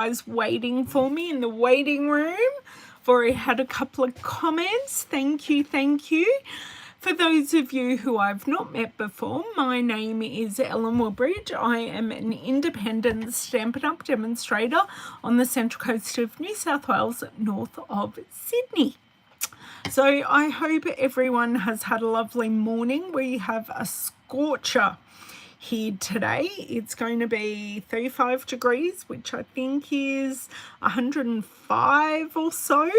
guys waiting for me in the waiting room. I've already had a couple of comments. Thank you, thank you. For those of you who I've not met before, my name is Ellen Woodbridge. I am an independent Stampin' Up! Demonstrator on the central coast of New South Wales, north of Sydney. So I hope everyone has had a lovely morning. We have a scorcher here today. It's going to be 35 degrees, which I think is 105 or so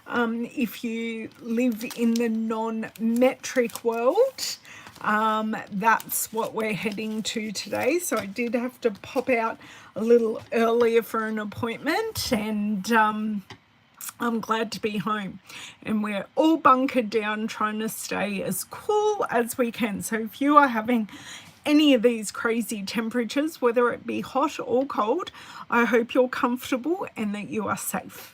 if you live in the non-metric world. That's what we're heading to today. So I did have to pop out a little earlier for an appointment, and I'm glad to be home, and we're all bunkered down trying to stay as cool as we can. So if you are having any of these crazy temperatures, whether it be hot or cold, I hope you're comfortable and that you are safe.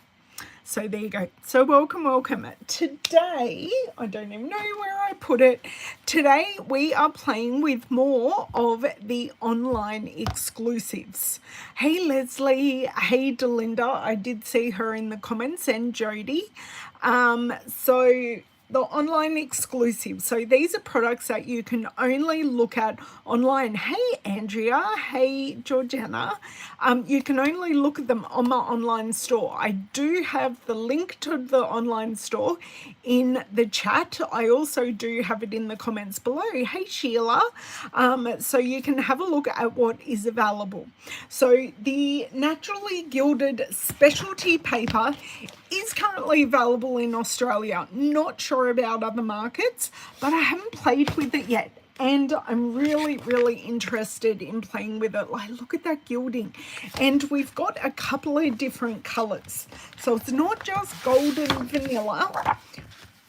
So there you go. So welcome. Today, I don't even know where I put it. Today we are playing with more of the online exclusives. Hey Leslie, hey Delinda, I did see her in the comments, and Jody. So the online exclusive. So these are products that you can only look at online. Hey Andrea, hey Georgiana. You can only look at them on my online store. I do have the link to the online store in the chat. I also do have it in the comments below. Hey Sheila. So you can have a look at what is available. So the naturally gilded specialty paper is currently available in Australia. Not sure about other markets, but I haven't played with it yet, and I'm really interested in playing with it. Like, look at that gilding, and we've got a couple of different colors, so it's not just gold and vanilla,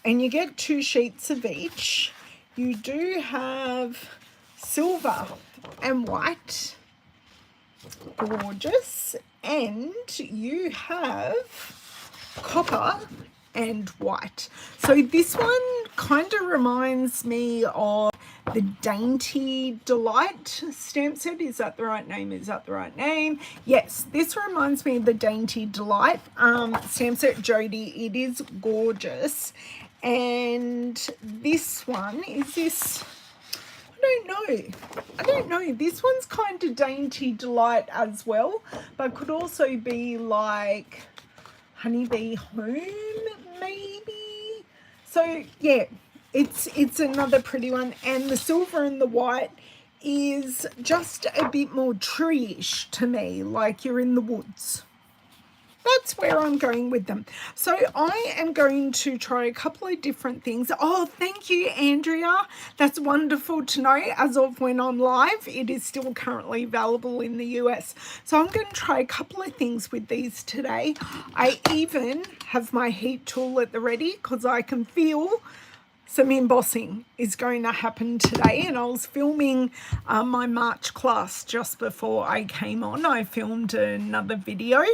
and you get 2 sheets of each. You do have silver and white, gorgeous, and you have copper and white. So this one kind of reminds me of the Dainty Delight stamp set. Is that the right name? Yes, this reminds me of the Dainty Delight stamp set, Jody. It is gorgeous. And this one, is this, I don't know. This one's kind of Dainty Delight as well, but could also be like Honeybee Home, maybe. So yeah, it's another pretty one, and the silver and the white is just a bit more tree-ish to me, like you're in the woods. That's where I'm going with them. So I am going to try a couple of different things. Oh, thank you, Andrea. That's wonderful to know. As of when I'm live, it is still currently available in the US. So I'm going to try a couple of things with these today. I even have my heat tool at the ready because I can feel some embossing is going to happen today, and I was filming my March class just before I came on. I filmed another video,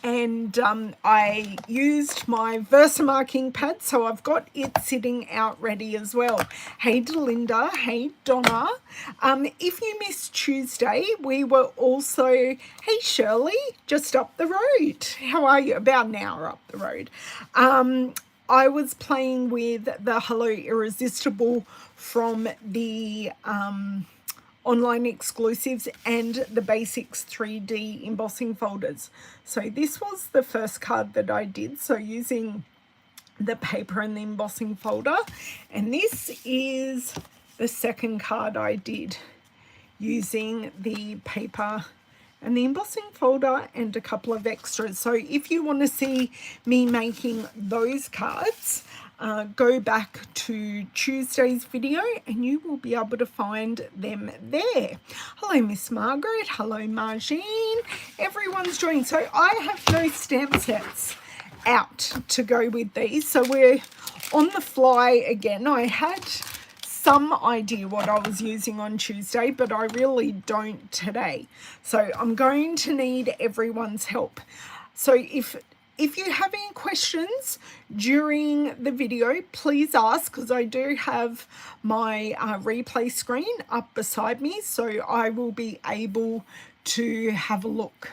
and I used my Versamarking pad, so I've got it sitting out ready as well. Hey Delinda, hey Donna. If you missed Tuesday, we were also, hey Shirley, just up the road. How are you? About an hour up the road. I was playing with the Hello Irresistible from the online exclusives and the Basics 3D embossing folders. So this was the first card that I did, so using the paper and the embossing folder. And this is the second card I did using the paper and the embossing folder and a couple of extras. So if you want to see me making those cards, go back to Tuesday's video and you will be able to find them there. Hello Miss Margaret, hello Margine, everyone's joining. So I have no stamp sets out to go with these, so we're on the fly again. I had some idea what I was using on Tuesday, but I really don't today. So I'm going to need everyone's help. So if you have any questions during the video, please ask, because I do have my replay screen up beside me, so I will be able to have a look.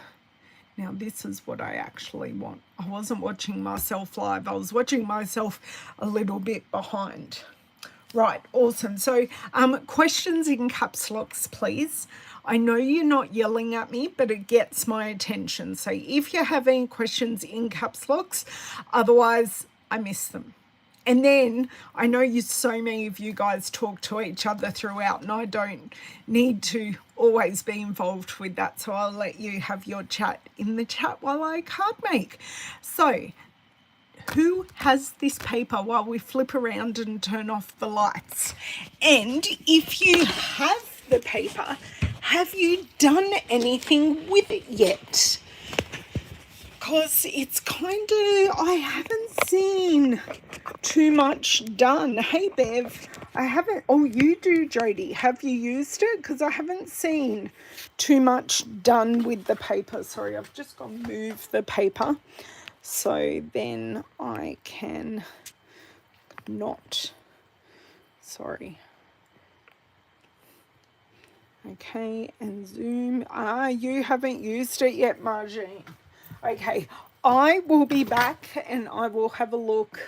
Now this is what I actually want. I wasn't watching myself live. I was watching myself a little bit behind. Right, awesome. So questions in caps locks, please. I know you're not yelling at me, but it gets my attention. So if you have any questions in caps locks, otherwise I miss them. And then I know so many of you guys talk to each other throughout, and I don't need to always be involved with that. So I'll let you have your chat in the chat while I card make. So who has this paper while we flip around and turn off the lights? And if you have the paper, have you done anything with it yet? Because it's kind of, I haven't seen too much done. Hey Bev, I haven't, oh you do Jody, have you used it? Because I haven't seen too much done with the paper. Sorry, I've just got to move the paper so then I can not, sorry. Okay, and zoom. You haven't used it yet, Margine. Okay, I will be back and I will have a look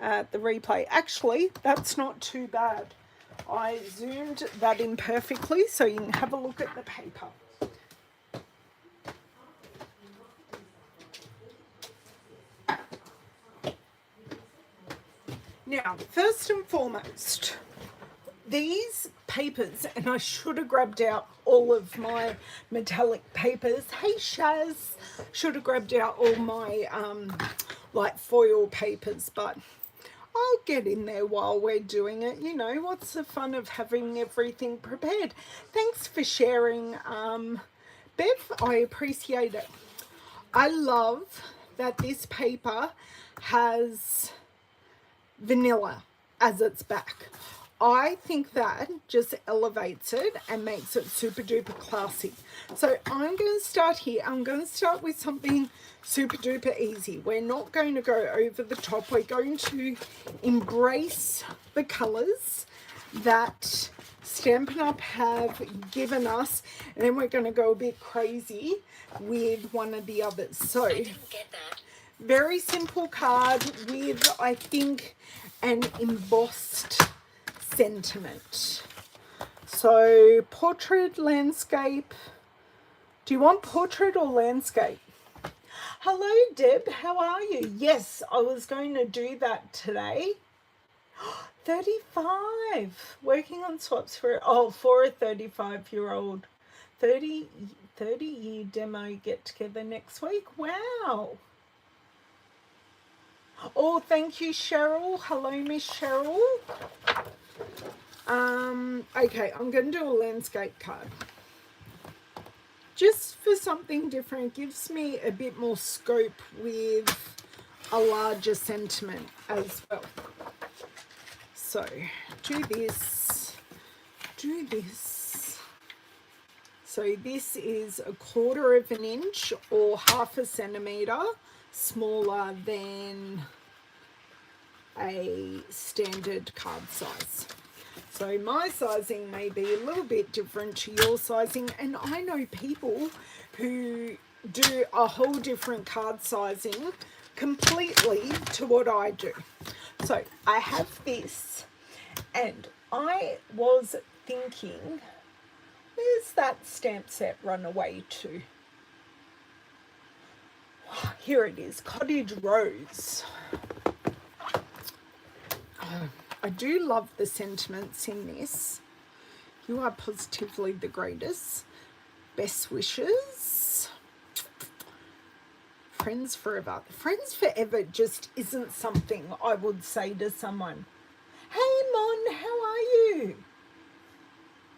at the replay. Actually, that's not too bad. I zoomed that in perfectly so you can have a look at the paper. Now, first and foremost, these papers, and I should have grabbed out all of my metallic papers. Hey Shaz, should have grabbed out all my like foil papers, but I'll get in there while we're doing it. You know, what's the fun of having everything prepared? Thanks for sharing, Bev. I appreciate it. I love that this paper has vanilla as its back. I think that just elevates it and makes it super duper classy. So I'm going to start here. I'm going to start with something super duper easy. We're not going to go over the top. We're going to embrace the colors that Stampin' Up have given us, and then we're going to go a bit crazy with one of the others. So very simple card with, I think, an embossed sentiment. So portrait, landscape. Do you want portrait or landscape? Hello Deb, how are you? Yes, I was going to do that today. 35, working on swaps for a 35-year-old 30-year demo get together next week. Wow. Oh, thank you, Cheryl. Hello, Miss Cheryl. Okay, I'm going to do a landscape card. Just for something different. It gives me a bit more scope with a larger sentiment as well. So, do this. So this is 1/4 of an inch or 1/2 centimetre smaller than a standard card size. So my sizing may be a little bit different to your sizing, and I know people who do a whole different card sizing completely to what I do. So I have this, and I was thinking, where's that stamp set run away to? Here it is, Cottage Rose. I do love the sentiments in this. You are positively the greatest. Best wishes. Friends forever. Friends forever just isn't something I would say to someone. Hey Mon, how are you?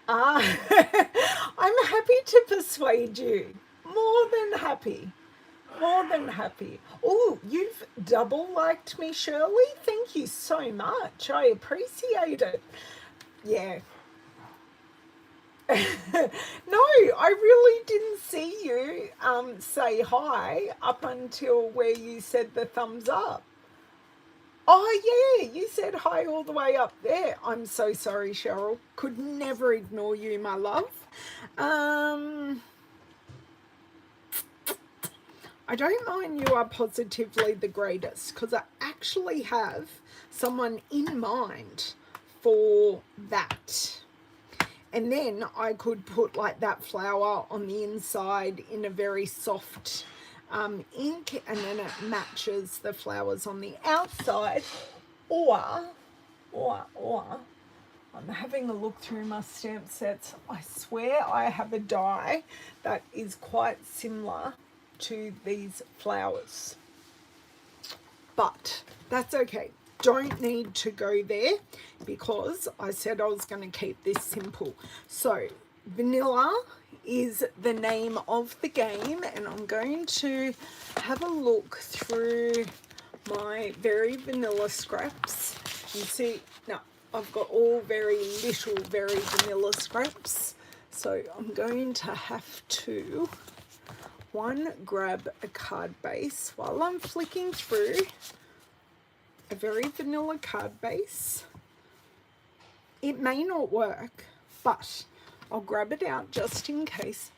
I'm happy to persuade you. More than happy. More than happy. Oh, you've double liked me, Shirley. Thank you so much. I appreciate it. Yeah. No, I really didn't see you say hi up until where you said the thumbs up. Oh, yeah, you said hi all the way up there. I'm so sorry, Cheryl. Could never ignore you, my love. I don't mind You Are Positively the Greatest, because I actually have someone in mind for that. And then I could put like that flower on the inside in a very soft ink, and then it matches the flowers on the outside. Or I'm having a look through my stamp sets. I swear I have a die that is quite similar to these flowers. But that's okay. Don't need to go there because I said I was going to keep this simple. So vanilla is the name of the game, and I'm going to have a look through my very vanilla scraps and see. Now I've got all very little very vanilla scraps, so I'm going to have to grab a card base while I'm flicking through a very vanilla card base. It may not work, but I'll grab it out just in case,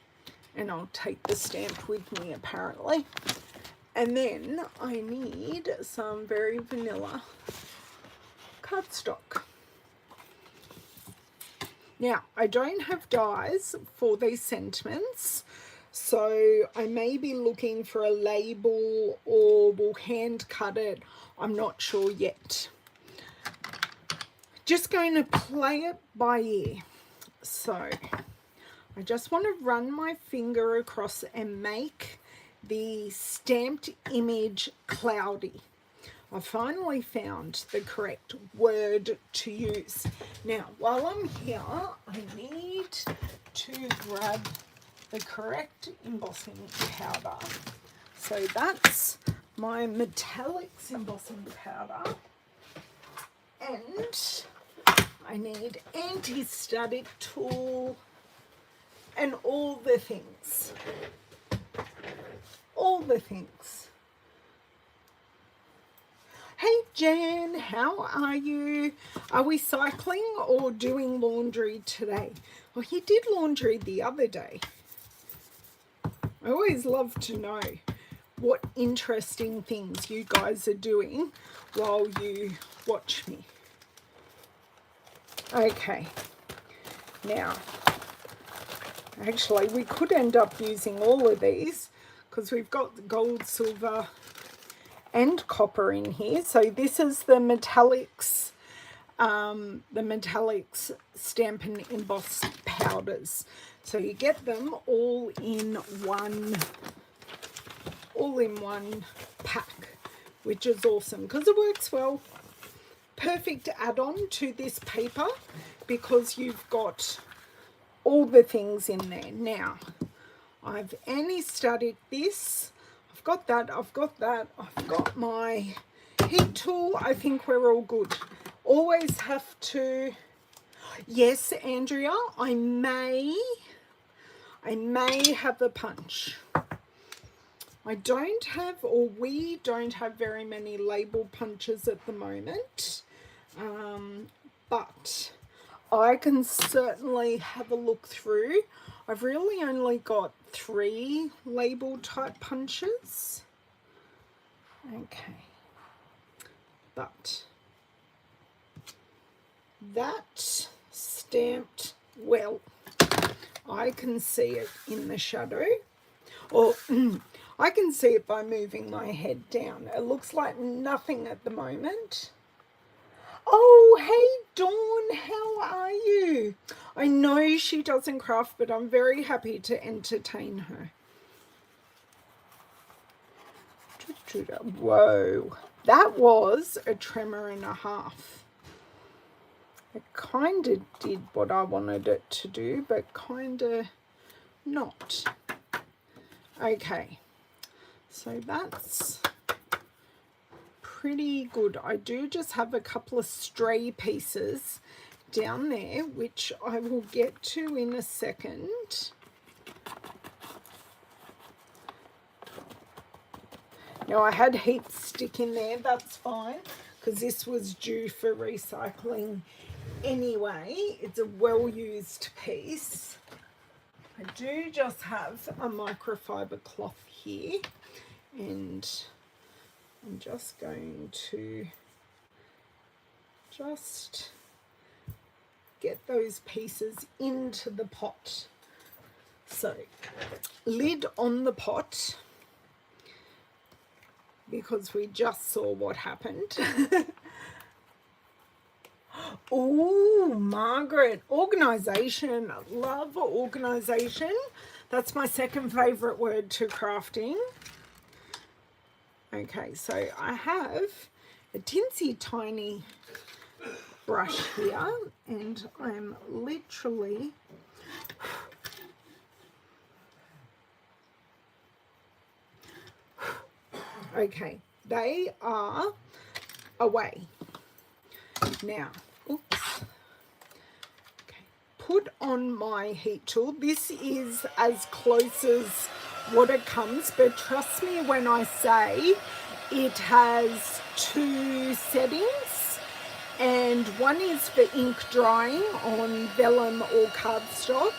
and I'll take the stamp with me apparently. And then I need some very vanilla cardstock. Now, I don't have dies for these sentiments, so I may be looking for a label or will hand cut it. I'm not sure yet. Just going to play it by ear. So I just want to run my finger across and make the stamped image cloudy. I finally found the correct word to use. Now, while I'm here, I need to grab the correct embossing powder. So that's my metallics embossing powder, and I need anti-static tool and all the things. All the things. Hey Jan, how are you? Are we cycling or doing laundry today? Well, you did laundry the other day. I always love to know what interesting things you guys are doing while you watch me. Okay, now, actually we could end up using all of these because we've got the gold, silver and copper in here. So this is the metallics Stampin' Embossed powders. So you get them all in one pack, which is awesome because it works well. Perfect add-on to this paper because you've got all the things in there. Now, I've anti-static this. I've got that. I've got my heat tool. I think we're all good. Always have to. Yes, Andrea, I may have a punch. I don't have, or we don't have very many label punches at the moment, but I can certainly have a look through. I've really only got 3 label type punches. Okay, but that stamped well. I can see it in the shadow, or I can see it by moving my head down. It looks like nothing at the moment. Oh, hey Dawn, how are you? I know she doesn't craft, but I'm very happy to entertain her. Whoa, that was a tremor and a half. It kind of did what I wanted it to do, but kind of not. Okay, so that's pretty good. I do just have a couple of stray pieces down there, which I will get to in a second. Now, I had heaps stick in there, that's fine, because this was due for recycling anyway. It's a well-used piece. I do just have a microfiber cloth here and I'm just going to just get those pieces into the pot. So lid on the pot, because we just saw what happened. Oh, Margaret, organisation. Love organisation. That's my second favourite word to crafting. Okay, so I have a tinsy tiny brush here, and I'm literally okay, they are away now. Oops. Okay, put on my heat tool. This is as close as what it comes, but trust me when I say it has two settings, and one is for ink drying on vellum or cardstock,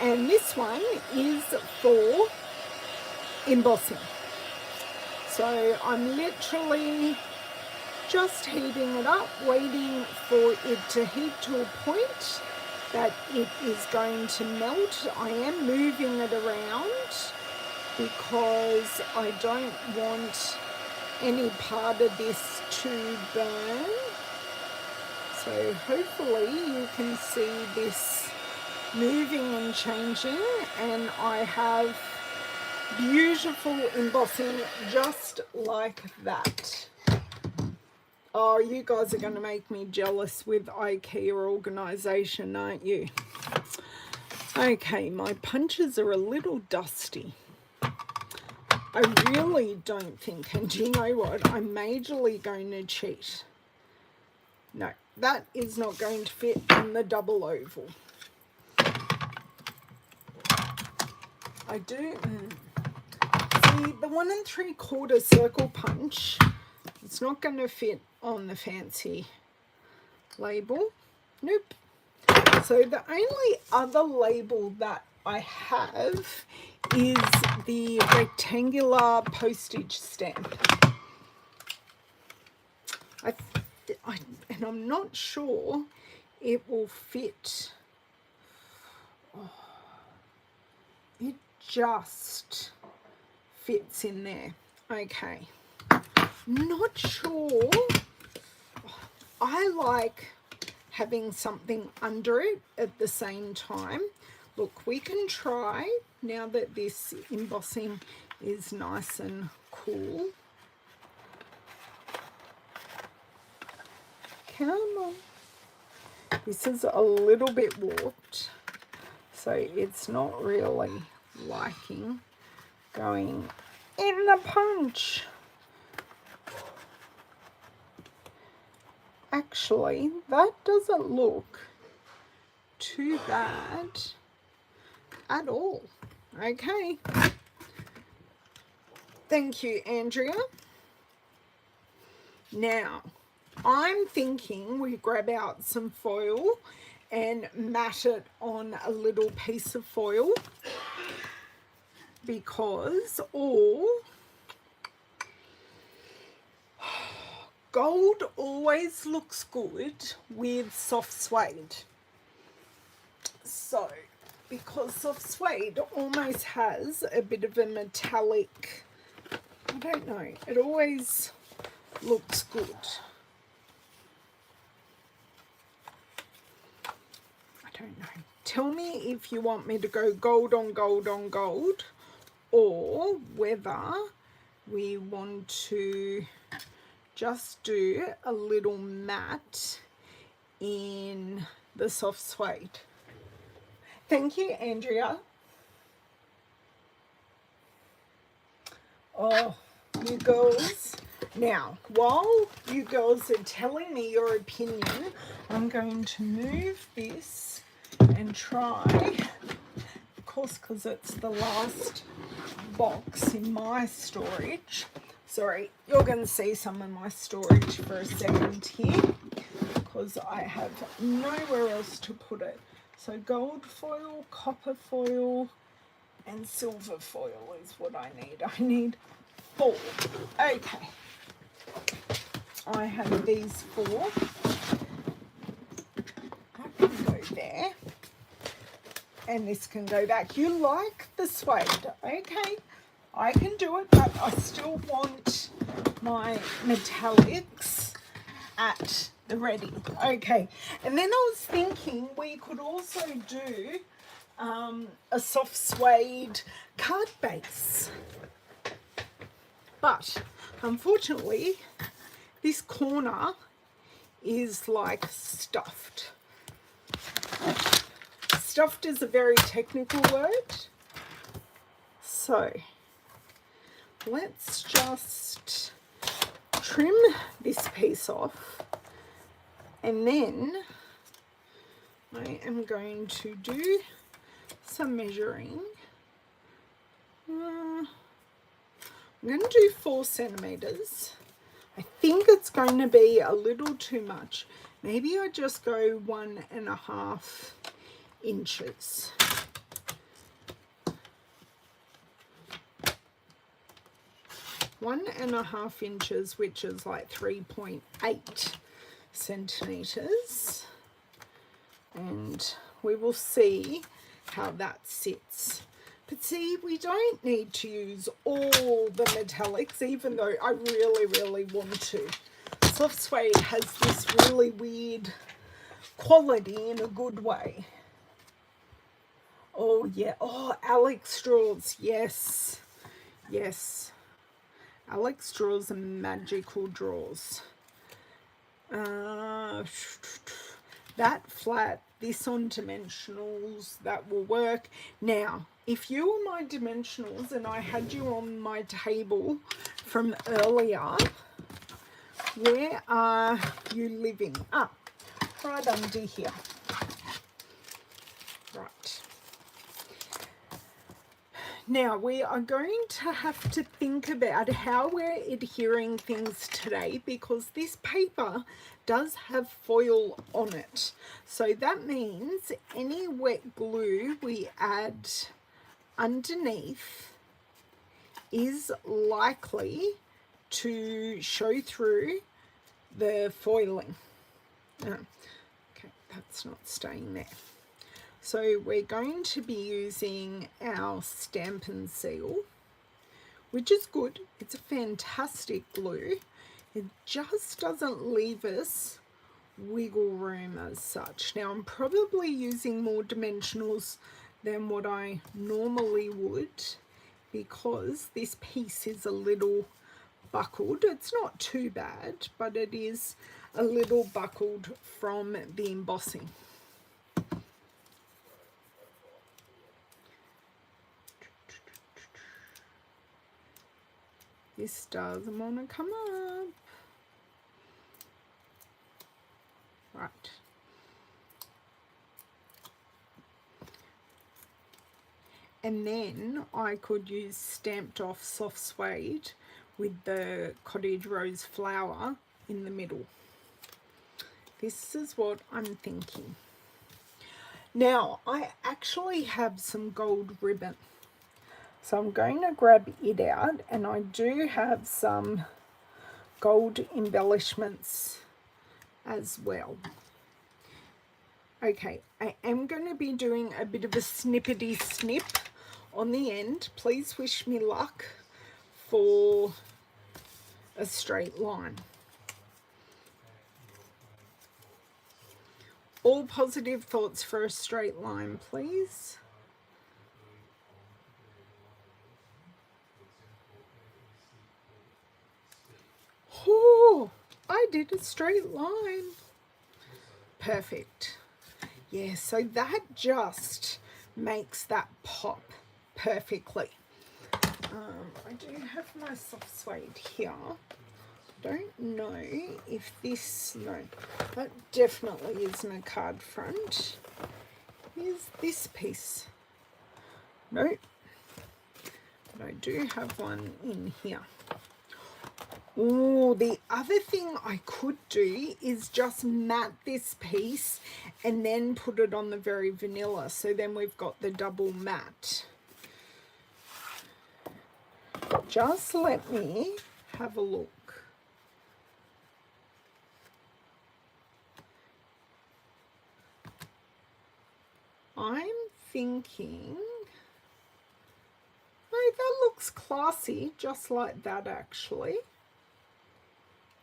and this one is for embossing. So I'm literally just heating it up, waiting for it to heat to a point that it is going to melt. I am moving it around because I don't want any part of this to burn. So hopefully you can see this moving and changing, and I have beautiful embossing just like that. Oh, you guys are going to make me jealous with IKEA organisation, aren't you? Okay, my punches are a little dusty. I really don't think, and do you know what? I'm majorly going to cheat. No, that is not going to fit in the double oval. I do... See, the 1 3/4 circle punch, it's not going to fit on the fancy label. Nope. So the only other label that I have is the rectangular postage stamp. And I'm not sure it will fit. Oh, it just fits in there. Okay. Not sure. I like having something under it at the same time. Look, we can try now that this embossing is nice and cool. Come on. This is a little bit warped, so it's not really liking going in the punch. Actually, that doesn't look too bad at all. Okay. Thank you, Andrea. Now, I'm thinking we grab out some foil and mat it on a little piece of foil, because, or gold always looks good with soft suede. So, because soft suede almost has a bit of a metallic, I don't know, it always looks good. I don't know. Tell me if you want me to go gold on gold on gold, or whether we want to just do a little matte in the soft suede. Thank you, Andrea. Oh, you girls. Now, while you girls are telling me your opinion, I'm going to move this and try, of course, because it's the last box in my storage. Sorry, you're going to see some of my storage for a second here, because I have nowhere else to put it. So gold foil, copper foil, and silver foil is what I need. I need 4. Okay. I have these 4. That can go there. And this can go back. You like the suede, okay? I can do it, but I still want my metallics at the ready. Okay, and then I was thinking we could also do a soft suede card base. But unfortunately, this corner is like stuffed. Stuffed is a very technical word. So let's just trim this piece off, and then I am going to do some measuring. I'm going to do 4 centimeters. I think it's going to be a little too much. Maybe I just go 1.5 inches. One and a half inches, which is like 3.8 centimeters, and we will see how that sits. But see, we don't need to use all the metallics, even though I really want to. Soft suede has this really weird quality in a good way. Oh yeah, oh, Alex straws, yes, yes. Alex draws are magical draws. That flat, this on dimensionals, that will work. Now, if you were my dimensionals and I had you on my table from earlier, where are you living? Ah, right under here. Right. Now, we are going to have to think about how we're adhering things today, because this paper does have foil on it. So that means any wet glue we add underneath is likely to show through the foiling. Okay, that's not staying there. So we're going to be using our Stampin' Seal, which is good. It's a fantastic glue. It just doesn't leave us wiggle room as such. Now I'm probably using more dimensionals than what I normally would, because this piece is a little buckled. It's not too bad, but it is a little buckled from the embossing. This doesn't want to come up. Right. And then I could use stamped off soft suede with the cottage rose flower in the middle. This is what I'm thinking. Now, I actually have some gold ribbon. So I'm going to grab it out, and I do have some gold embellishments as well. Okay, I am going to be doing a bit of a snippety snip on the end. Please wish me luck for a straight line. All positive thoughts for a straight line, please. Oh, I did a straight line. Perfect. Yeah, so that just makes that pop perfectly. I do have my soft suede here. Don't know if this, no, that definitely isn't a card front. Here's this piece. Nope. But I do have one in here. Oh, the other thing I could do is just mat this piece and then put it on the very vanilla. So then we've got the double matte. Just let me have a look. I'm thinking, no, that looks classy, just like that actually.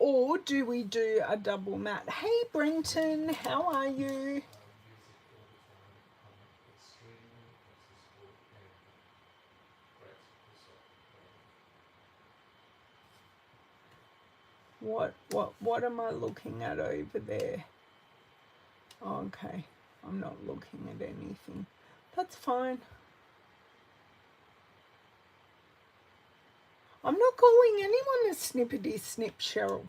Or do we do a double matte? Hey Brenton, how are you? What am I looking at over there? Okay, I'm not looking at anything. That's fine. I'm not calling anyone a snippety snip, Cheryl.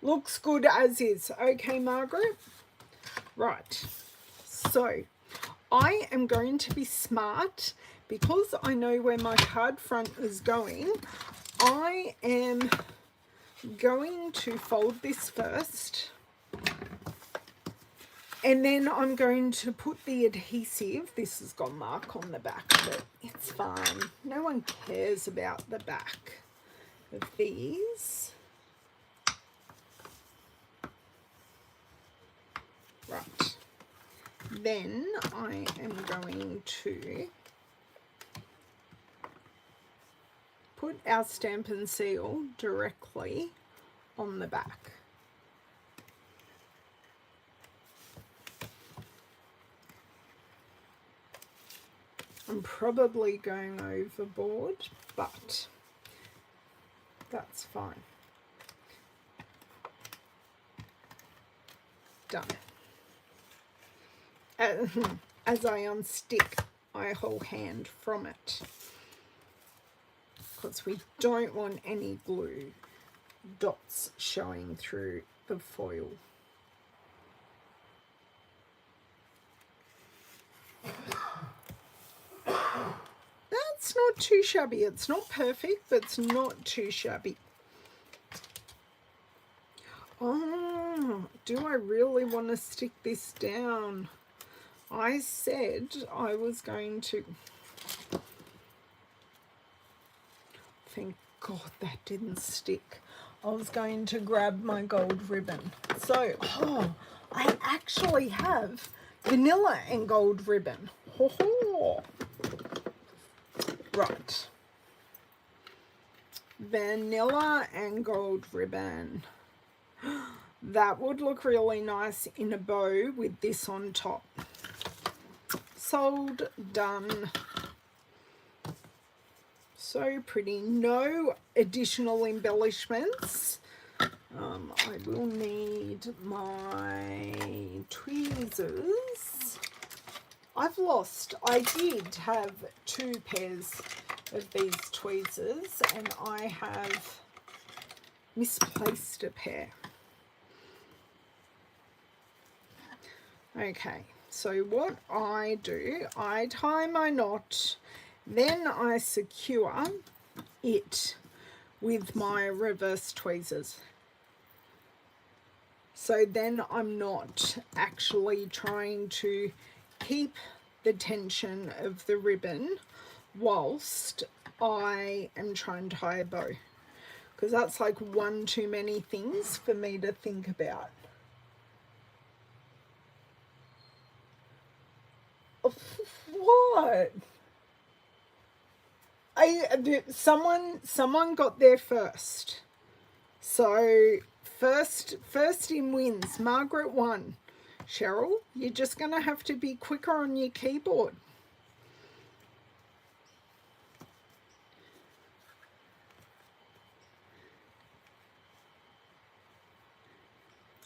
Looks good as is. Okay, Margaret? Right. So, I am going to be smart because I know where my card front is going. I am going to fold this first. And then I'm going to put the adhesive. This has got mark on the back, but it's fine. No one cares about the back of these. Right. Then I am going to put our Stampin' seal directly on the back. I'm probably going overboard, but that's fine. Done. As I unstick my whole hand from it, because we don't want any glue dots showing through the foil. That's not too shabby. It's not perfect, but it's not too shabby. Oh, do I really want to stick this down? I said I was going to. Thank God that didn't stick. I was going to grab my gold ribbon. So, I actually have vanilla and gold ribbon. Ho ho. Right. Vanilla and gold ribbon. That would look really nice in a bow with this on top. Sold, done. So pretty. No additional embellishments. I will need my tweezers. I did have 2 pairs of these tweezers and I have misplaced a pair. Okay, so what I do, I tie my knot, then I secure it with my reverse tweezers. So then I'm not actually trying to keep the tension of the ribbon whilst I am trying to tie a bow, because that's like one too many things for me to think about. What? Someone got there first. So first in wins. Margaret won. Cheryl, you're just going to have to be quicker on your keyboard.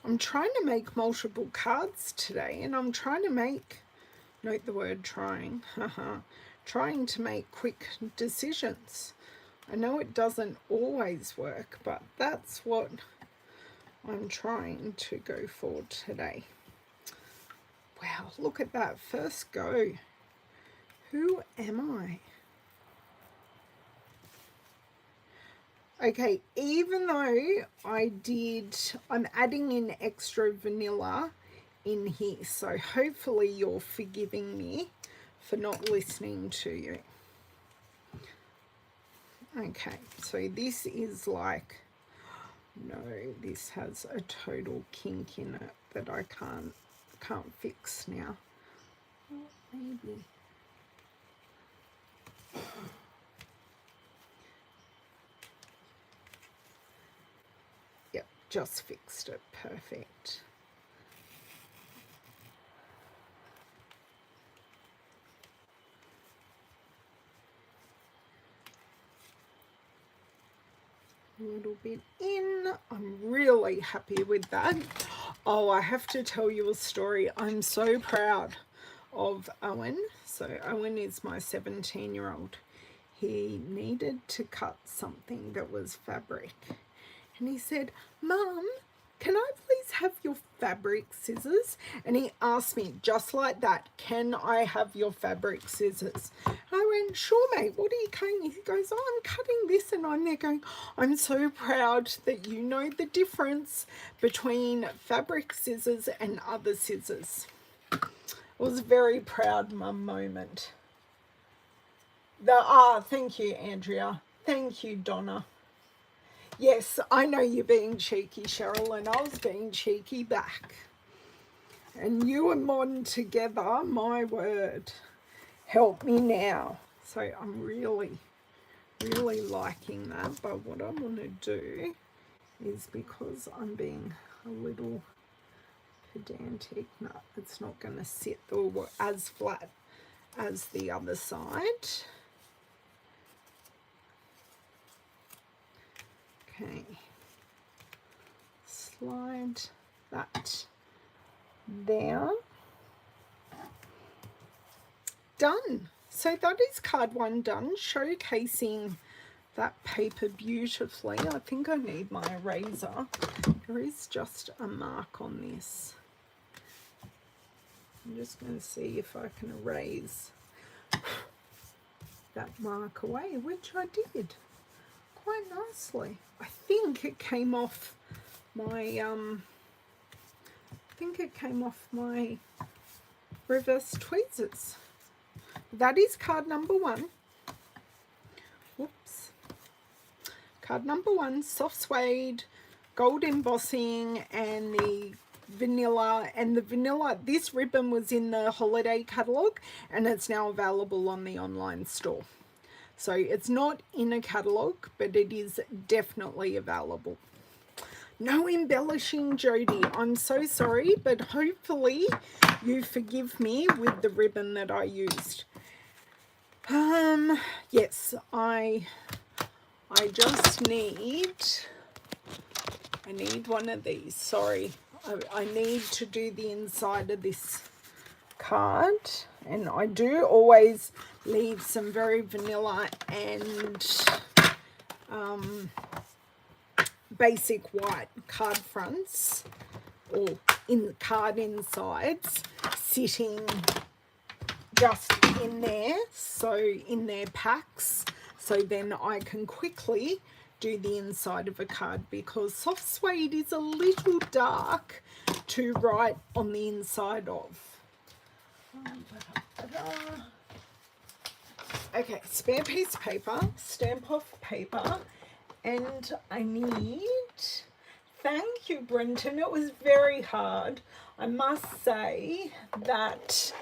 I'm trying to make multiple cards today, and I'm trying to make, note the word trying, trying to make quick decisions. I know it doesn't always work, but that's what I'm trying to go for today. Wow, look at that first go. Who am I? Okay, even though I'm adding in extra vanilla in here, so hopefully you're forgiving me for not listening to you. Okay, so this is like, no, this has a total kink in it that I can't fix now. Well, maybe. Yep, just fixed it. Perfect. A little bit in. I'm really happy with that. Oh, I have to tell you a story. I'm so proud of Owen. So Owen is my 17-year-old. He needed to cut something that was fabric. And he said, "Mum, can I please have your fabric scissors?" And he asked me just like that, "Can I have your fabric scissors?" And I went, "Sure, mate, what are you cutting?" He goes, "Oh, I'm cutting this." And I'm there going, "I'm so proud that you know the difference between fabric scissors and other scissors." It was a very proud mum moment. Thank you, Andrea. Thank you, Donna. Yes, I know you're being cheeky, Cheryl, and I was being cheeky back. And you and Mon together, my word, help me now. So I'm really, really liking that. But what I want to do is, because I'm being a little pedantic, no, it's not going to sit as flat as the other side. Okay, slide that there. Done. So that is card 1 done, showcasing that paper beautifully. I think I need my eraser. There is just a mark on this. I'm just going to see if I can erase that mark away, which I did quite nicely. I think it came off my reverse tweezers. That is card number 1. Whoops. Card number 1, soft suede, gold embossing, and the vanilla. And the vanilla, this ribbon was in the holiday catalogue, and it's now available on the online store. So it's not in a catalogue, but it is definitely available. No embellishing, Jody. I'm so sorry, but hopefully you forgive me with the ribbon that I used. Yes, I just need one of these. Sorry, I need to do the inside of this card, and I do always leave some very vanilla and basic white card fronts or in card insides sitting just in there, so in their packs, so then I can quickly do the inside of a card, because soft suede is a little dark to write on the inside of. Okay, spare piece of paper, stamp off paper, and I need, thank you, Brenton, it was very hard. I must say that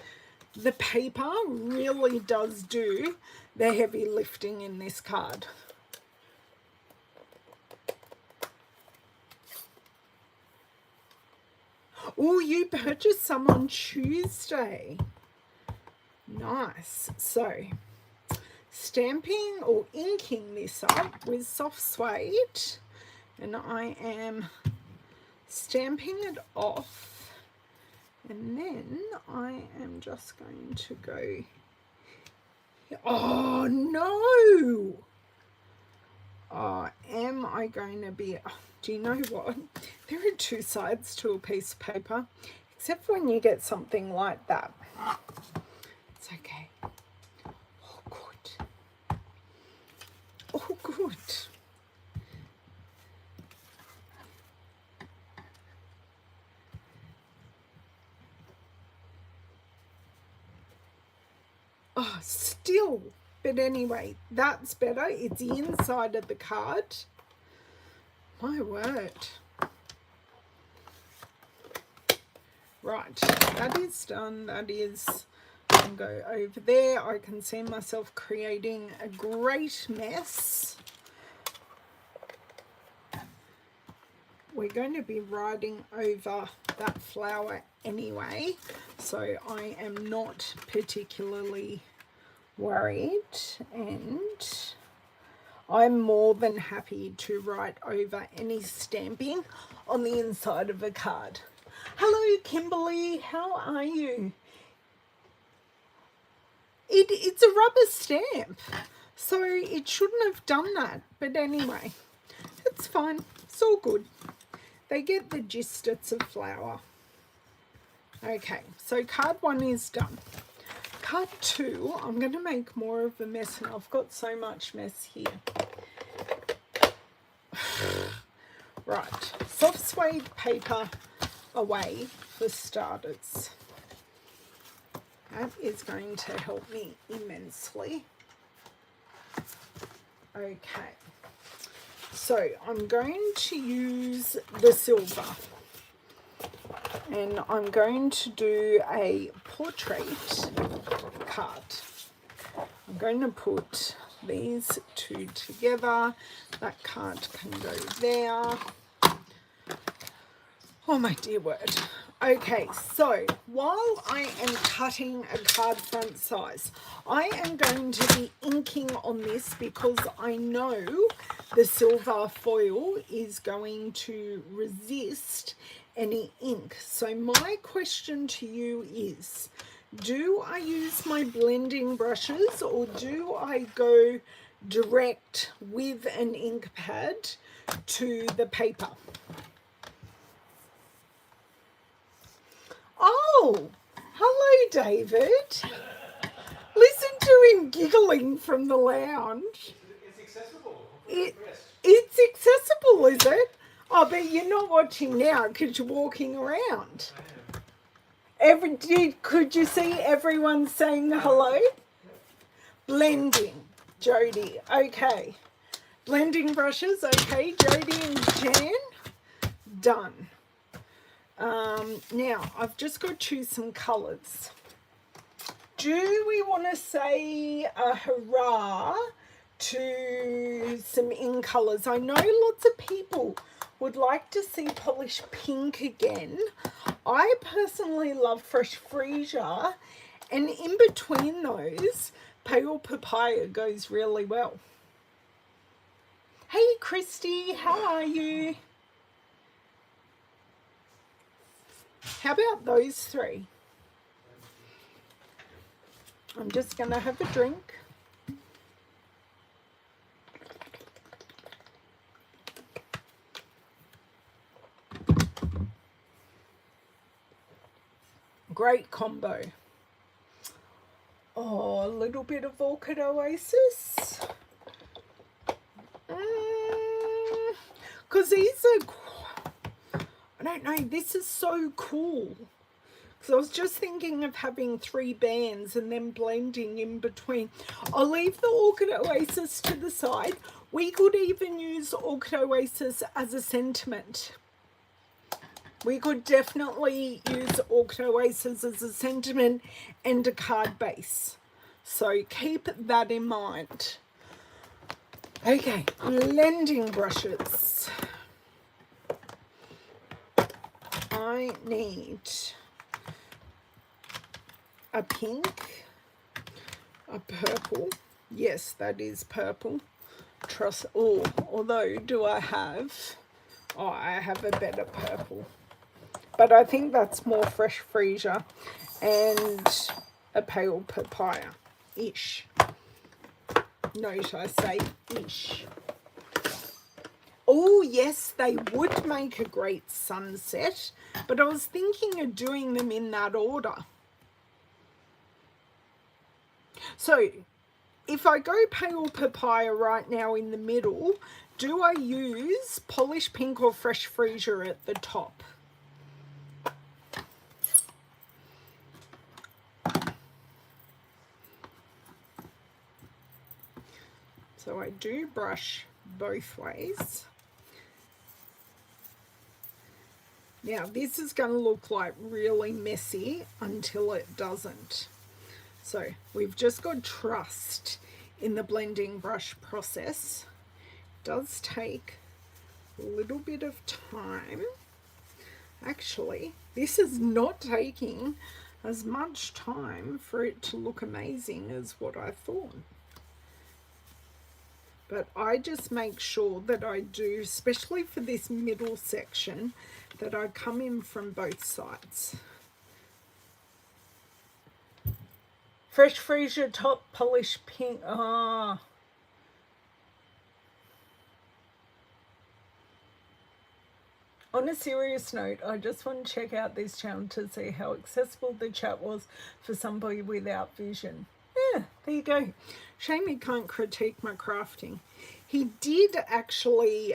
the paper really does do the heavy lifting in this card. Oh, you purchased some on Tuesday. Nice. So, stamping or inking this up with soft suede, and I am stamping it off, and then I am just going to go, oh no, am I going to be, do you know what, there are 2 sides to a piece of paper, except when you get something like that. It's okay. Oh good, oh good. Oh, still, but But anyway, that's better. It's the inside of the card. My word. Right, that is done. That is, I'll go over there. I can see myself creating a great mess. We're going to be writing over that flower anyway, so I am not particularly worried, and I'm more than happy to write over any stamping on the inside of a card. Hello, Kimberly, how are you? It's a rubber stamp, so it shouldn't have done that, but anyway, it's fine, it's all good. They get the gist, it's a flower. Okay, so card 1 is done. Card 2, I'm going to make more of a mess, and I've got so much mess here. Right, soft suede paper away for starters. That is going to help me immensely. Okay, so I'm going to use the silver, and I'm going to do a portrait card. I'm going to put these two together. That card can go there. Oh my dear word. Okay, so while I am cutting a card front size, I am going to be inking on this because I know the silver foil is going to resist any ink. So my question to you is, do I use my blending brushes, or do I go direct with an ink pad to the paper? Oh, hello, David. Listen to him giggling from the lounge. It's accessible. It's accessible, is it? Oh, but you're not watching now because you're walking around. Could you see everyone saying hello? Blending, Jody. Okay. Blending brushes. Okay, Jody and Jan. Done. Now, I've just got to choose some colours. Do we want to say a hurrah to some in colours? I know lots of people would like to see polished pink again. I personally love fresh freesia, and in between those, pale papaya goes really well. Hey, Christy, how are you? How about those three? I'm just going to have a drink. Great combo. Oh, a little bit of Orchid Oasis. Because these are, I don't know, this is so cool. Because I was just thinking of having 3 bands and then blending in between. I'll leave the Orchid Oasis to the side. We could even use Orchid Oasis as a sentiment. We could definitely use Orchid Oasis as a sentiment and a card base. So keep that in mind. Okay, blending brushes. I need a pink, a purple. Yes, that is purple. Trust. Oh, although do I have? Oh, I have a better purple. But I think that's more fresh freesia, and a pale papaya-ish. Note I say ish. Oh, yes, they would make a great sunset, but I was thinking of doing them in that order. So, if I go pale papaya right now in the middle, do I use polished pink or fresh freesia at the top? do brush both ways. Now this is going to look like really messy until it doesn't. So we've just got trust in the blending brush process. It does take a little bit of time. Actually, this is not taking as much time for it to look amazing as what I thought. But I just make sure that I do, especially for this middle section, that I come in from both sides. Fresh Freesia top polish pink. Ah. On a serious note, I just want to check out this channel to see how accessible the chat was for somebody without vision. Yeah, there you go. Shame he can't critique my crafting. He did actually,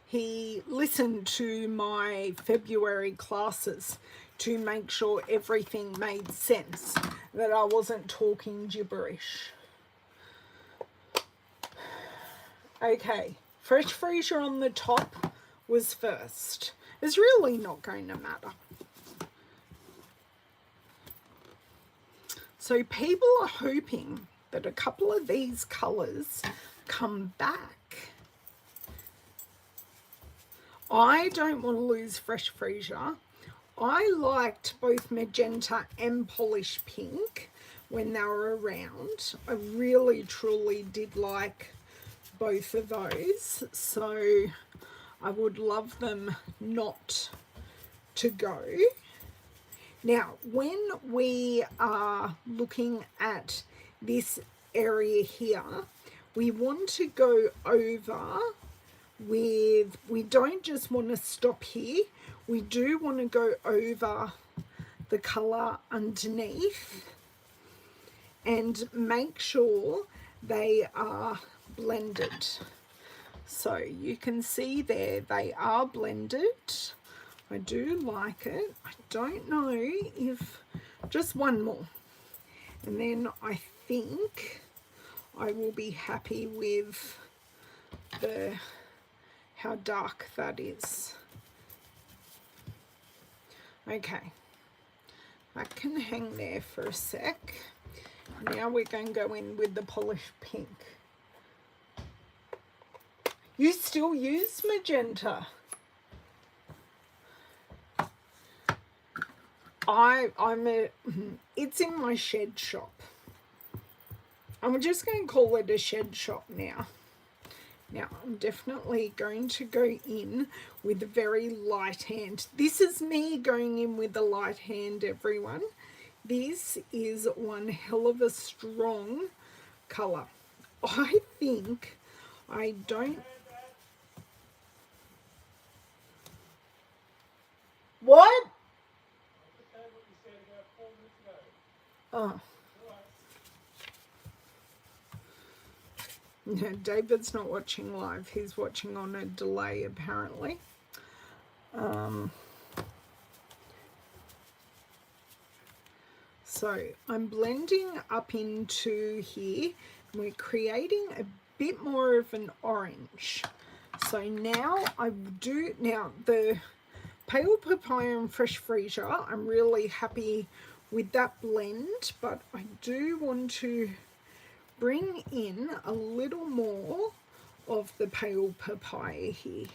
he listened to my February classes to make sure everything made sense, that I wasn't talking gibberish. Okay, Fresh Freesia on the top was first. It's really not going to matter. So people are hoping that a couple of these colours come back. I don't want to lose Fresh Freesia. I liked both magenta and polish pink when they were around. I really truly did like both of those, so I would love them not to go. Now, when we are looking at this area here, we want to go over with, we don't just want to stop here, we do want to go over the colour underneath and make sure they are blended. So you can see there they are blended. I do like it. I don't know if, just one more, and then I think I will be happy with the how dark that is. Okay, that can hang there for a sec. Now we're going to go in with the polished pink. You still use magenta? It's in my shed shop. I'm just going to call it a shed shop now. Now, I'm definitely going to go in with a very light hand. This is me going in with a light hand, everyone. This is one hell of a strong colour. I think I don't... What? Oh. No, David's not watching live. He's watching on a delay, apparently. So I'm blending up into here. We're creating a bit more of an orange. So now the Pale Papaya and Fresh Freesia, I'm really happy with that blend, but I do want to bring in a little more of the Pale Papaya here.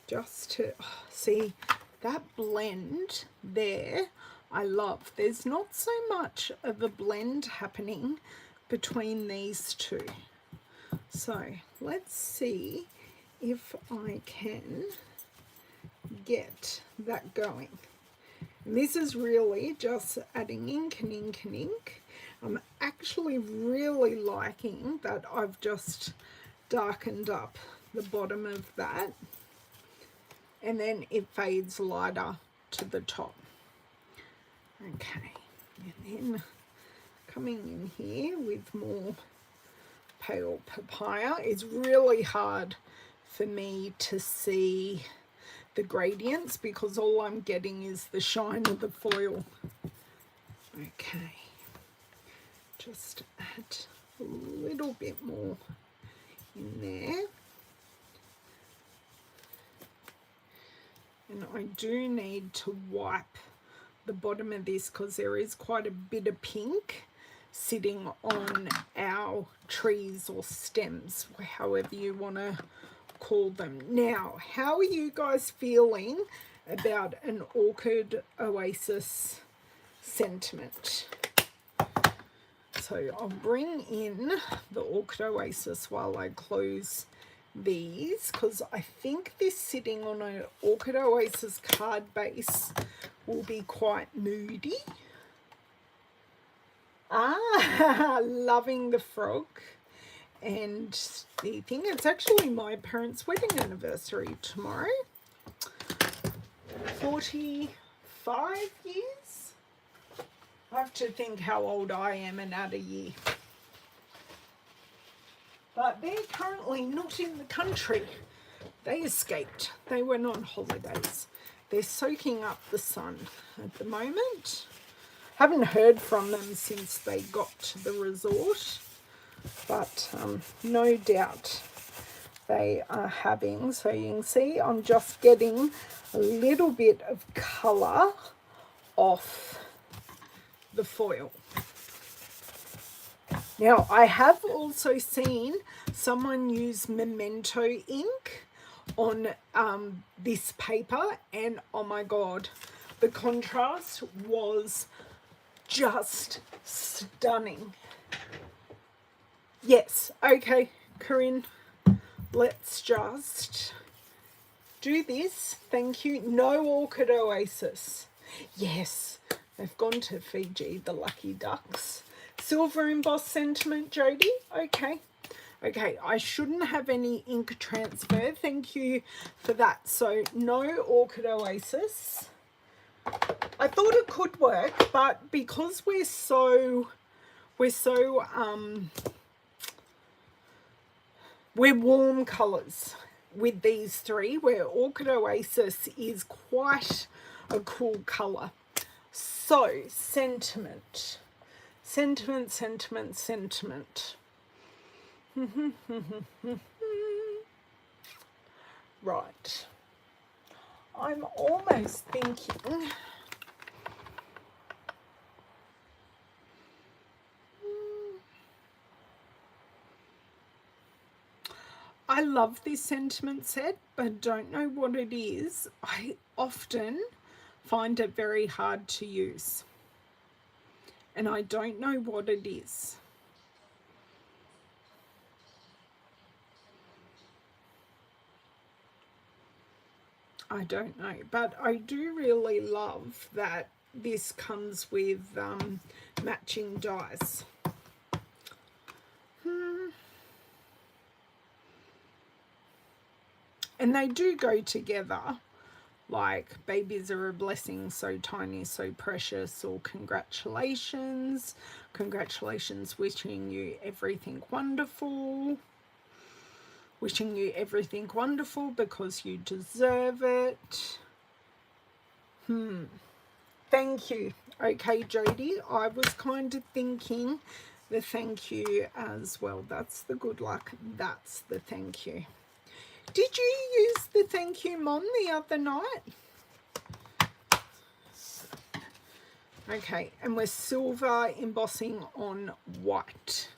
Just to see that blend there, I love. There's not so much of a blend happening between these two. So let's see if I can get that going. And this is really just adding ink and ink and ink. I'm actually really liking that I've just darkened up the bottom of that, and then it fades lighter to the top. Okay, and then coming in here with more Pale Papaya. It's really hard for me to see the gradients because all I'm getting is the shine of the foil. Okay, just add a little bit more in there. And I do need to wipe the bottom of this because there is quite a bit of pink sitting on our trees or stems, however you want to call them. Now, how are you guys feeling about an Orchid Oasis sentiment? So I'll bring in the Orchid Oasis while I close these, because I think this sitting on an Orchid Oasis card base will be quite moody. Loving the frog. And the thing, it's actually my parents' wedding anniversary tomorrow. 45 years. I have to think how old I am and add a year. But they're currently not in the country. They escaped. They went on holidays. They're soaking up the sun at the moment. Haven't heard from them since they got to the resort. But no doubt they are having. So you can see I'm just getting a little bit of colour off the foil. Now, I have also seen someone use Memento ink on this paper, and oh my god, the contrast was just stunning. Yes, okay, Corinne, let's just do this. Thank you. No Orchid Oasis. Yes, they've gone to Fiji, the lucky ducks. Silver embossed sentiment, Jody. Okay. Okay, I shouldn't have any ink transfer. Thank you for that. So no Orchid Oasis. I thought it could work, but because we're warm colours with these three, where Orchid Oasis is quite a cool colour. So sentiment. Sentiment, sentiment, sentiment. Right. I'm almost thinking I love this sentiment set, but don't know what it is. I often find it very hard to use. And I don't know what it is. I don't know, but I do really love that this comes with matching dies. And they do go together, like babies are a blessing, so tiny, so precious, or congratulations. Congratulations, wishing you everything wonderful. Wishing you everything wonderful because you deserve it. Thank you. Okay, Jody, I was kind of thinking the thank you as well. That's the good luck. That's the thank you. Did you use the thank you, Mom, the other night? Okay, and we're silver embossing on white.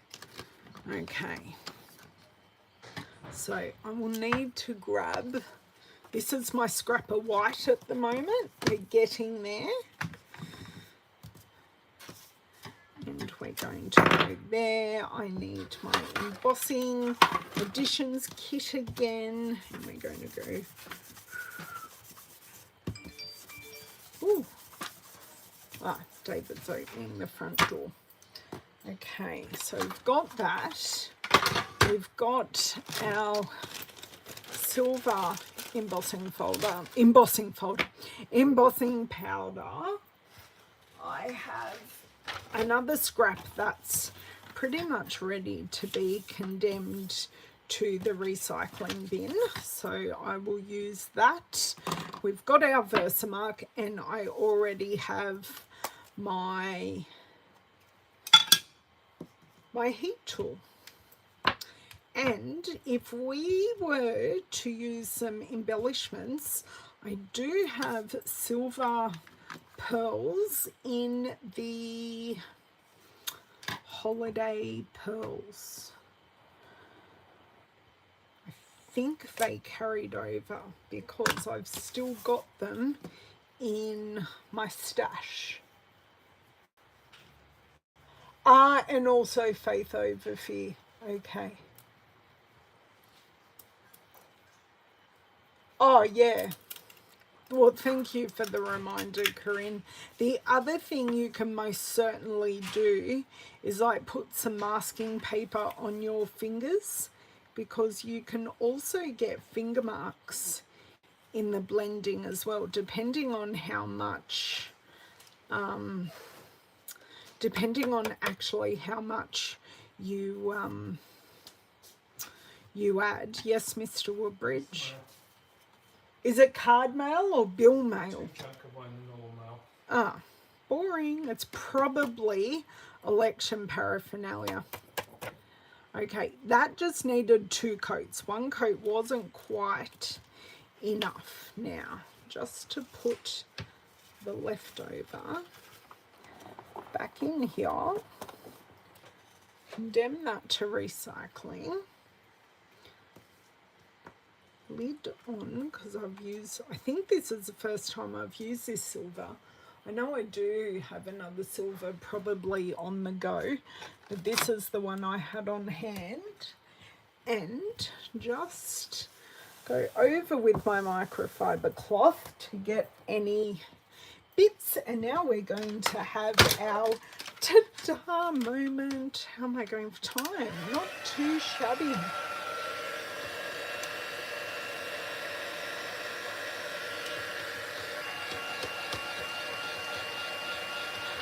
Okay. So I will need to grab, this is my scrap of white at the moment. We're getting there. And we're going to go there. I need my embossing additions kit again. And we're going to go, ooh. David's opening the front door. Okay, so we've got that. We've got our silver embossing powder. I have another scrap that's pretty much ready to be condemned to the recycling bin, so I will use that. We've got our Versamark, and I already have my my heat tool. And if we were to use some embellishments, I do have silver pearls in the Holiday Pearls. I think they carried over because I've still got them in my stash. And also Faith Over Fear. Okay. Oh, yeah. Well, thank you for the reminder, Corinne. The other thing you can most certainly do is like put some masking paper on your fingers, because you can also get finger marks in the blending as well, depending on how much, depending on actually how much you you add. Yes, Mr. Woodbridge. Is it card mail or bill mail? Ah, boring. It's probably election paraphernalia. Okay, that just needed 2 coats. 1 coat wasn't quite enough. Now, just to put the leftover back in here, condemn that to recycling. Lid on, because I think this is the first time I've used this silver. I know I do have another silver probably on the go, but this is the one I had on hand. And just go over with my microfiber cloth to get any bits. And now we're going to have our ta-da moment. How am I going for time? Not too shabby.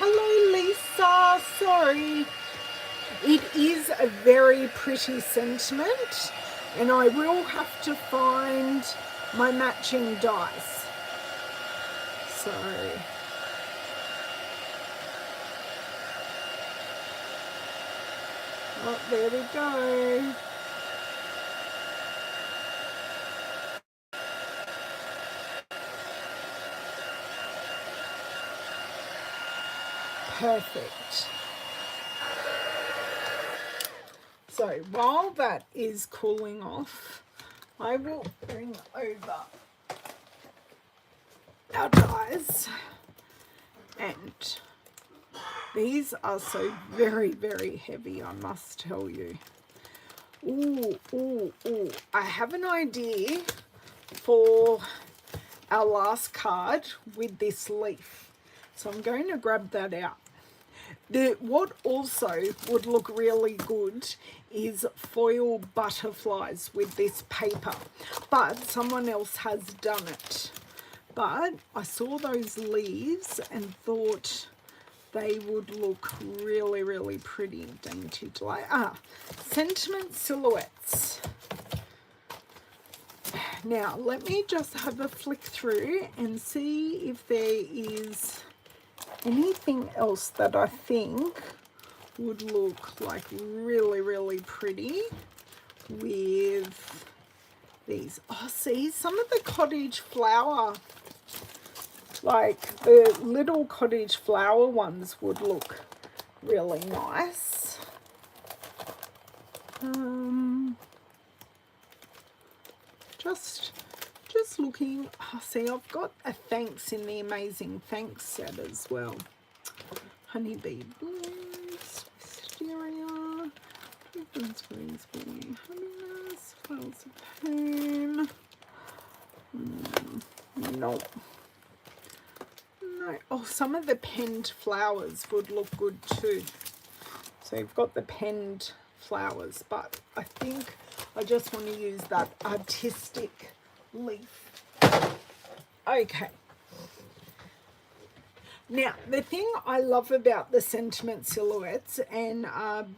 Hello, Lisa. Sorry. It is a very pretty sentiment, and I will have to find my matching dies. So, oh, there we go. Perfect. So while that is cooling off, I will bring over our dies, and these are so very, very heavy, I must tell you. Ooh, ooh, ooh. I have an idea for our last card with this leaf, so I'm going to grab that out. What also would look really good is foil butterflies with this paper, but someone else has done it. But I saw those leaves and thought they would look really, really pretty. Dainty Delight. Sentiment silhouettes. Now, let me just have a flick through and see if there is anything else that I think would look like really, really pretty with these. Oh, see, some of the cottage flower, like the little cottage flower ones would look really nice. Just looking. Oh, see, I've got a thanks in the Amazing Thanks set as well. Honeybee Blues, Wisteria, Twins, Greensbury, Happiness, Files of Home. No. No. Oh, some of the penned flowers would look good too. So you've got the penned flowers, but I think I just want to use that artistic leaf. Okay. Now, the thing I love about the sentiment silhouettes, and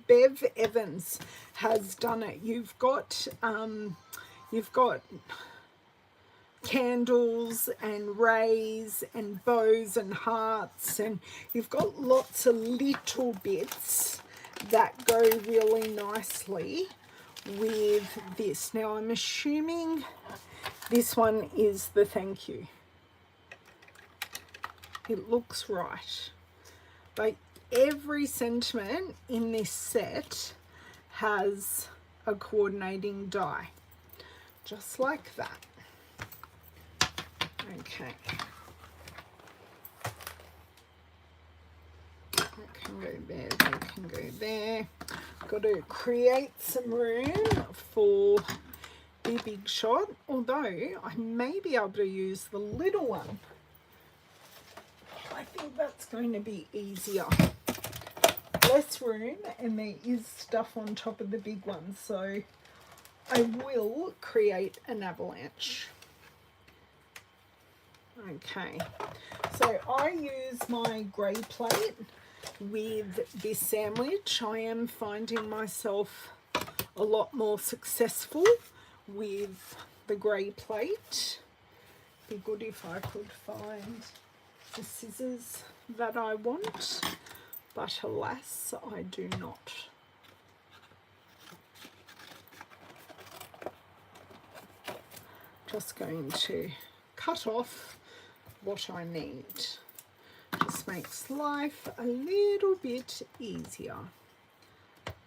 Bev Evans has done it. You've got candles and rays and bows and hearts, and you've got lots of little bits that go really nicely with this. Now I'm assuming this one is the thank you. It looks right. But every sentiment in this set has a coordinating die, just like that. Okay. That can go there, that can go there. Got to create some room for the big shot, although I may be able to use the little one. I think that's going to be easier. Less room, and there is stuff on top of the big one, so I will create an avalanche. Okay, so I use my grey plate with this sandwich. I am finding myself a lot more successful with the grey plate. Be good if I could find the scissors that I want, but alas, I do not. Just going to cut off what I need. Just makes life a little bit easier.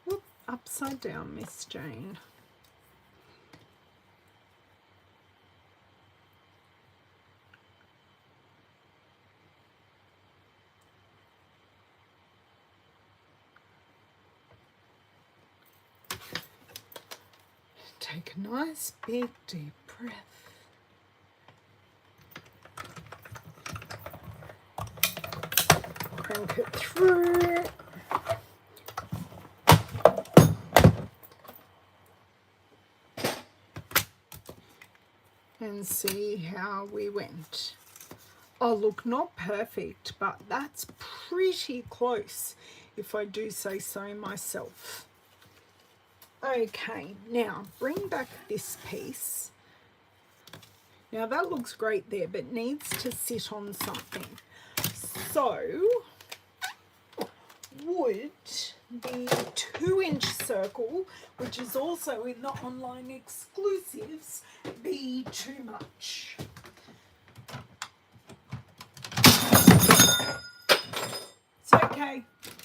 Whoop, upside down, Miss Jane. Take a nice big deep breath. Crank it through. And see how we went. Oh, look, not perfect, but that's pretty close, if I do say so myself. Okay, now bring back this piece. Now that looks great there, but needs to sit on something. So, would the 2-inch circle, which is also in the online exclusives, be too much? It's okay,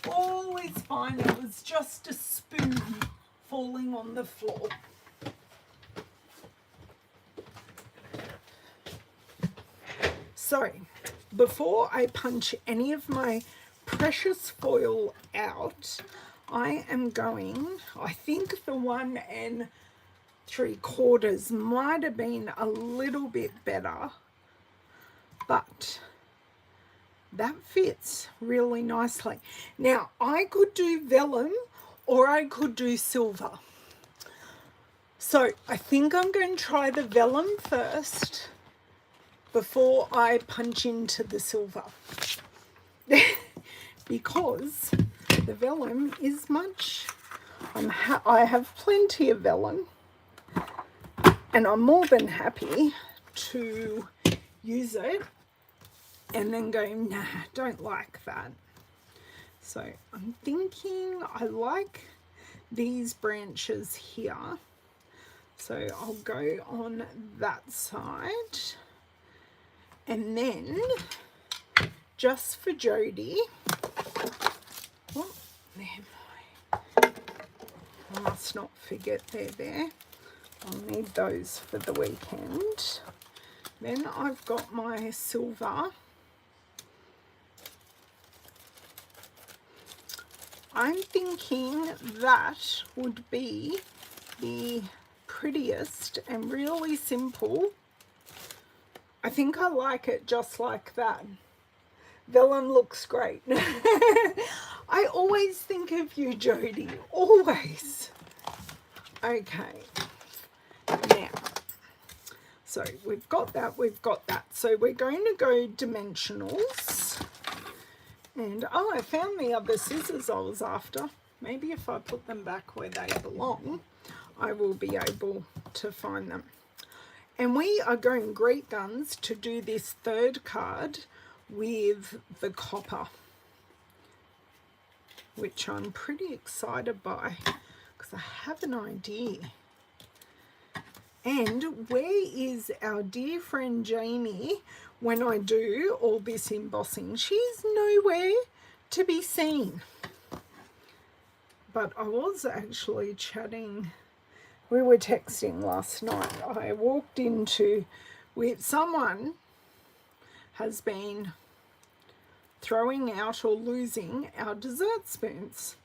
all is fine. It was just a spoon falling on the floor. So, before I punch any of my precious foil out, I am going, I think the 1 3/4 might have been a little bit better, but that fits really nicely. Now, I could do vellum or I could do silver. So I think I'm going to try the vellum first before I punch into the silver. Because the vellum is much, I have plenty of vellum, and I'm more than happy to use it and then go, nah, don't like that. So I'm thinking I like these branches here. So I'll go on that side. And then, just for Jody, oh, there, I must not forget they're there. I'll need those for the weekend. Then I've got my silver. I'm thinking that would be the prettiest and really simple. I think I like it just like that. Vellum looks great. I always think of you, Jody, always. Okay, now, so we've got that, we've got that. So we're going to go dimensionals. And, oh, I found the other scissors I was after. Maybe if I put them back where they belong, I will be able to find them. And we are going great guns to do this third card with the copper. which I'm pretty excited by because I have an idea. And where is our dear friend Jamie when I do all this embossing? She's nowhere to be seen. But I was actually chatting, we were texting last night. I walked into with someone has been throwing out or losing our dessert spoons.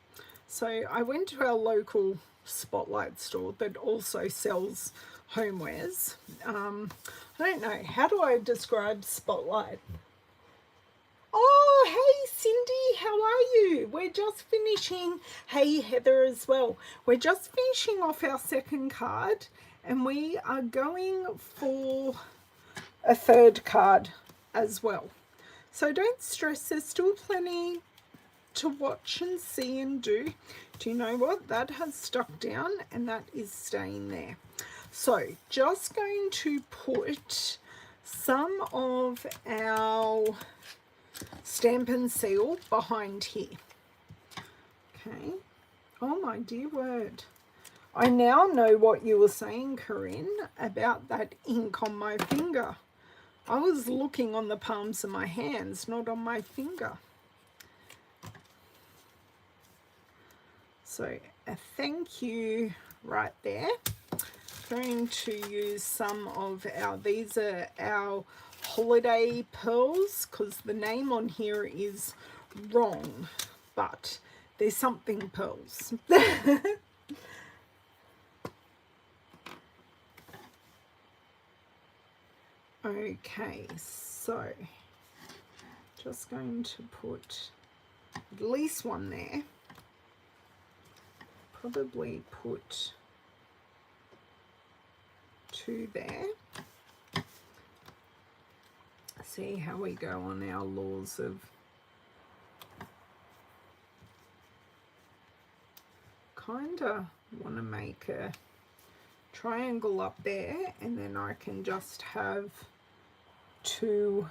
So I went to our local Spotlight store that also sells homewares. I don't know, how do I describe Spotlight? Oh, hey Cindy, how are you? We're just finishing, hey Heather as well. We're just finishing off our second card and we are going for a third card as well. So don't stress, there's still plenty to watch and see and do. Do you know what? That has stuck down and that is staying there. So just going to put some of our Stampin' seal behind here. Okay. Oh my dear word. I now know what you were saying, Corinne, about that ink on my finger. I was looking on the palms of my hands, not on my finger. So a thank you right there. Going to use some of our, these are our holiday pearls because the name on here is wrong, but there's something pearls. Okay, so just going to put at least one there. Probably put two there. See how we go on our laws of kinda want to make a triangle up there and then I can just have two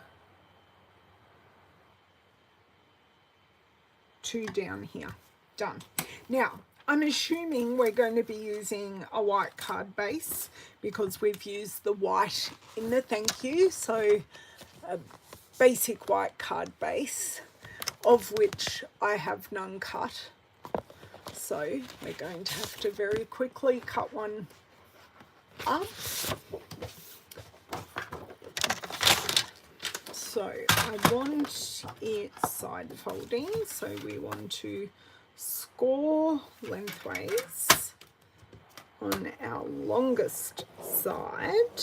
down here. Done. Now I'm assuming we're going to be using a white card base because we've used the white in the thank you. So a basic white card base, of which I have none cut. So we're going to have to very quickly cut one up. So I want it side folding, so we want to score lengthways on our longest side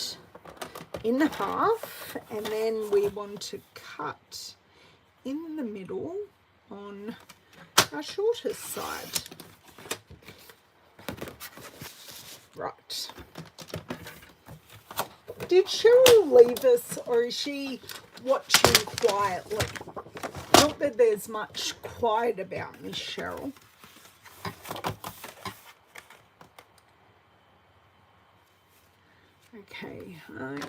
in half, and then we want to cut in the middle on our shortest side. Right. Did Cheryl leave us, or is she watching quietly? Not that there's much quiet about Miss Cheryl. Okay,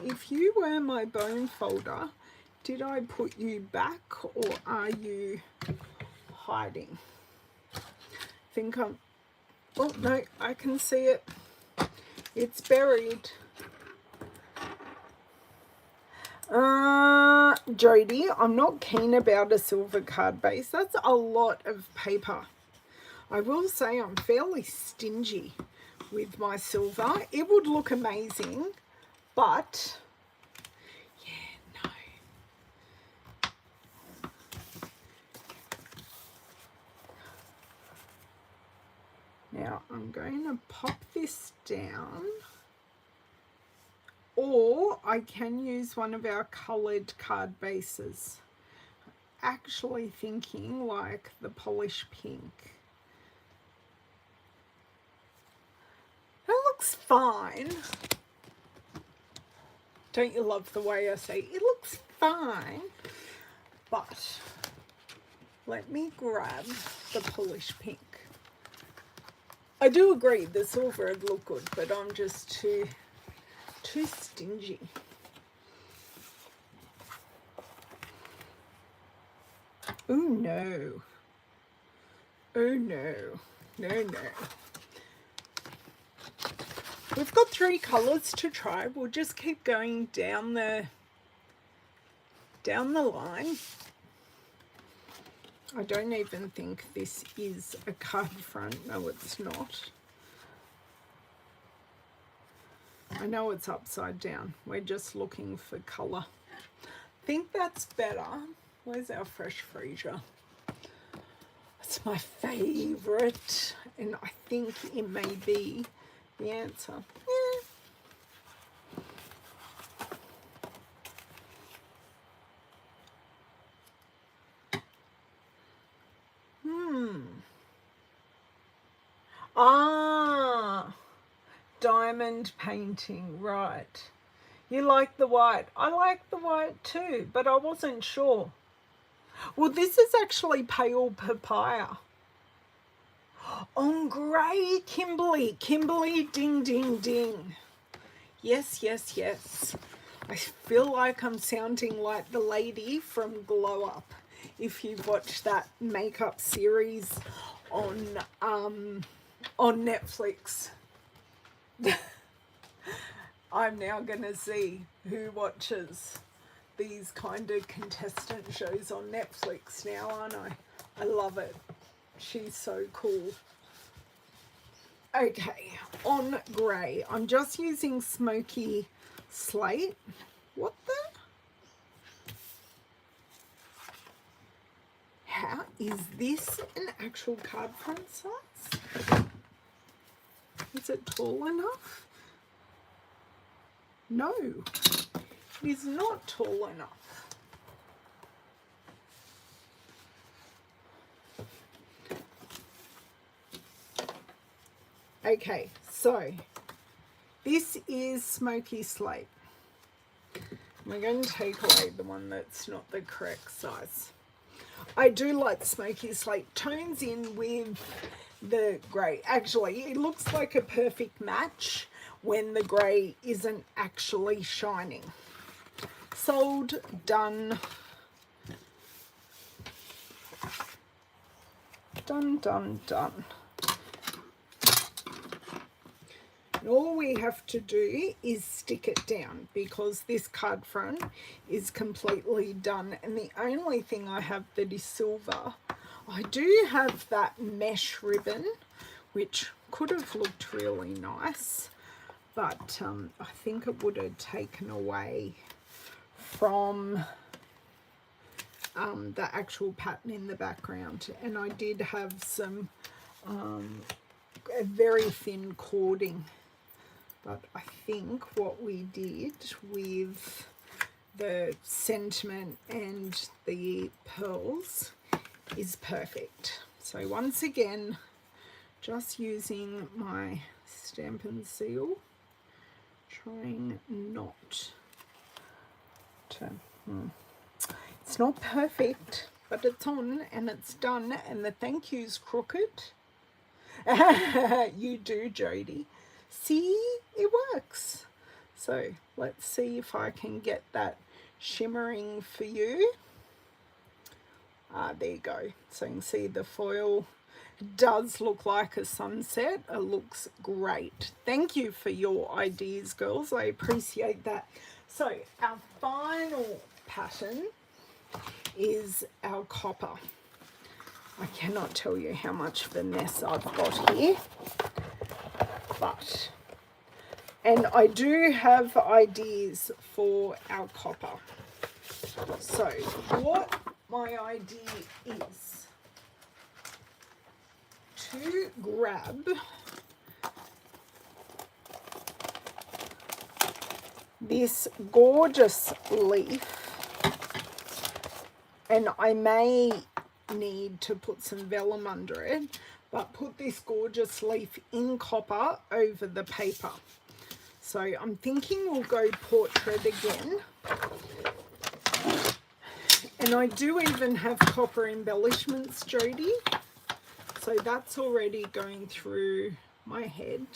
if you were my bone folder, did I put you back or are you hiding? I think I'm, oh no, I can see it. It's buried. Jody, I'm not keen about a silver card base. That's a lot of paper. I will say I'm fairly stingy with my silver. It would look amazing, but yeah, no. Now I'm going to pop this down, or I can use one of our coloured card bases. Actually thinking like the polish pink. That looks fine. Don't you love the way I say it looks fine? But let me grab the polish pink. I do agree the silver would look good, but I'm just too stingy. Oh no. Oh no, no. We've got 3 colours to try. We'll just keep going down the line. I don't even think this is a card front. No, it's not. I know it's upside down. We're just looking for colour. I think that's better. Where's our fresh freezer? It's my favourite, and I think it may be the answer. Yeah. Diamond painting, right. You like the white. I like the white too, but I wasn't sure. Well, this is actually pale papaya. On grey, Kimberly. Kimberly, ding, ding, ding. Yes. I feel like I'm sounding like the lady from Glow Up. If you watch that makeup series on Netflix. I'm now going to see who watches these kind of contestant shows on Netflix now, aren't I? I love it. She's so cool. Okay, on grey. I'm just using smoky slate. What the? How is this an actual card front size? Is it tall enough? No, it is not tall enough. Okay, so this is smoky slate. We're going to take away the one that's not the correct size. I do like smoky slate. Tones in with the grey. Actually, it looks like a perfect match when the grey isn't actually shining. Sold, done. Done. And all we have to do is stick it down because this card front is completely done. And the only thing I have that is silver, I do have that mesh ribbon, which could have looked really nice, but I think it would have taken away from the actual pattern in the background. And I did have some very thin cording. But I think what we did with the sentiment and the pearls is perfect. So once again, just using my Stampin' seal, trying not to... It's not perfect, but it's on and it's done, and the thank you's crooked. You do, Jody. See, it works. So let's see if I can get that shimmering for you. There you go. So you can see the foil does look like a sunset. It looks great. Thank you for your ideas, girls. I appreciate that. So our final pattern is our copper. I cannot tell you how much of a mess I've got here. But, and I do have ideas for our copper. So what my idea is to grab this gorgeous leaf, and I may need to put some vellum under it, but put this gorgeous leaf in copper over the paper. So I'm thinking we'll go portrait again. And I do even have copper embellishments, Jody. So that's already going through my head.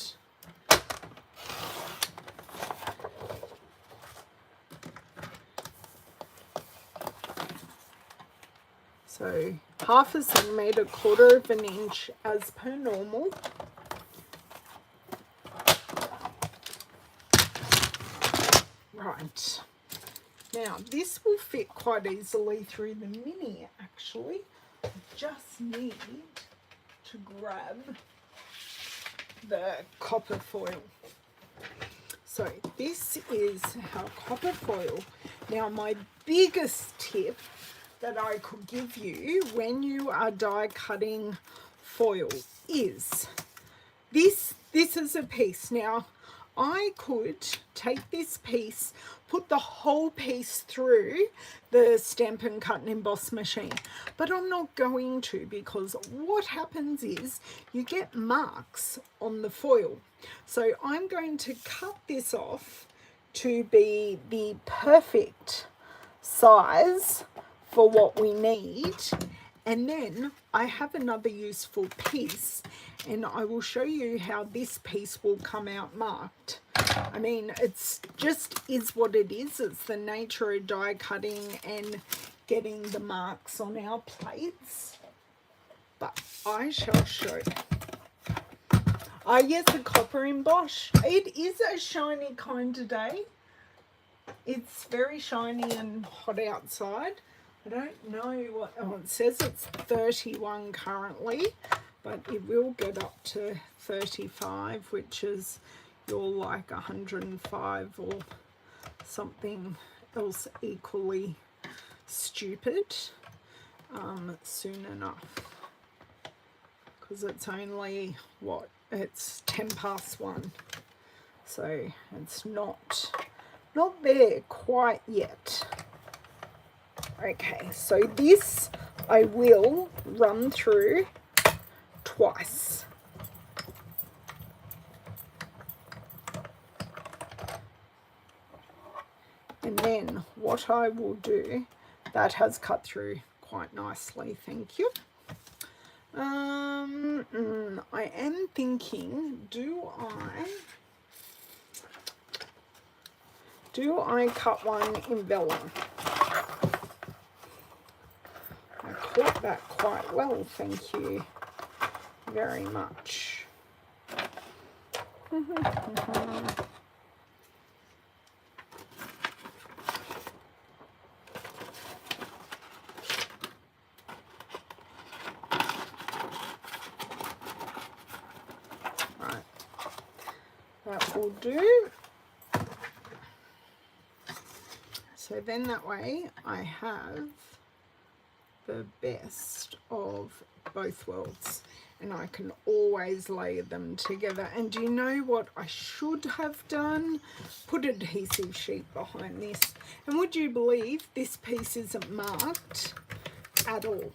So 1/2 centimetre, 1/4 of an inch as per normal. Right. Now this will fit quite easily through the mini actually. I just need to grab the copper foil. So this is our copper foil. Now my biggest tip that I could give you when you are die cutting foil is this is a piece. Now I could take this piece, put the whole piece through the Stampin' Cut and Emboss machine, but I'm not going to, because what happens is you get marks on the foil. So I'm going to cut this off to be the perfect size for what we need, and then I have another useful piece, and I will show you how this piece will come out marked. I mean, it's just is what it is. It's the nature of die cutting and getting the marks on our plates, but I shall show. Ah, yes, a copper emboss. It is a shiny kind of day. It's very shiny and hot outside. I don't know what, oh, it says it's 31 currently, but it will get up to 35, which is you're like 105 or something else equally stupid soon enough, because it's only what, it's 1:10, so it's not there quite yet. Okay, so this I will run through twice. And then what I will do, that has cut through quite nicely, thank you. I am thinking, do I cut one in vellum? I caught that quite well, thank you very much. Right, that will do. So then that way I have the best of both worlds, and I can always layer them together. And do you know what I should have done? Put an adhesive sheet behind this. And would you believe this piece isn't marked at all?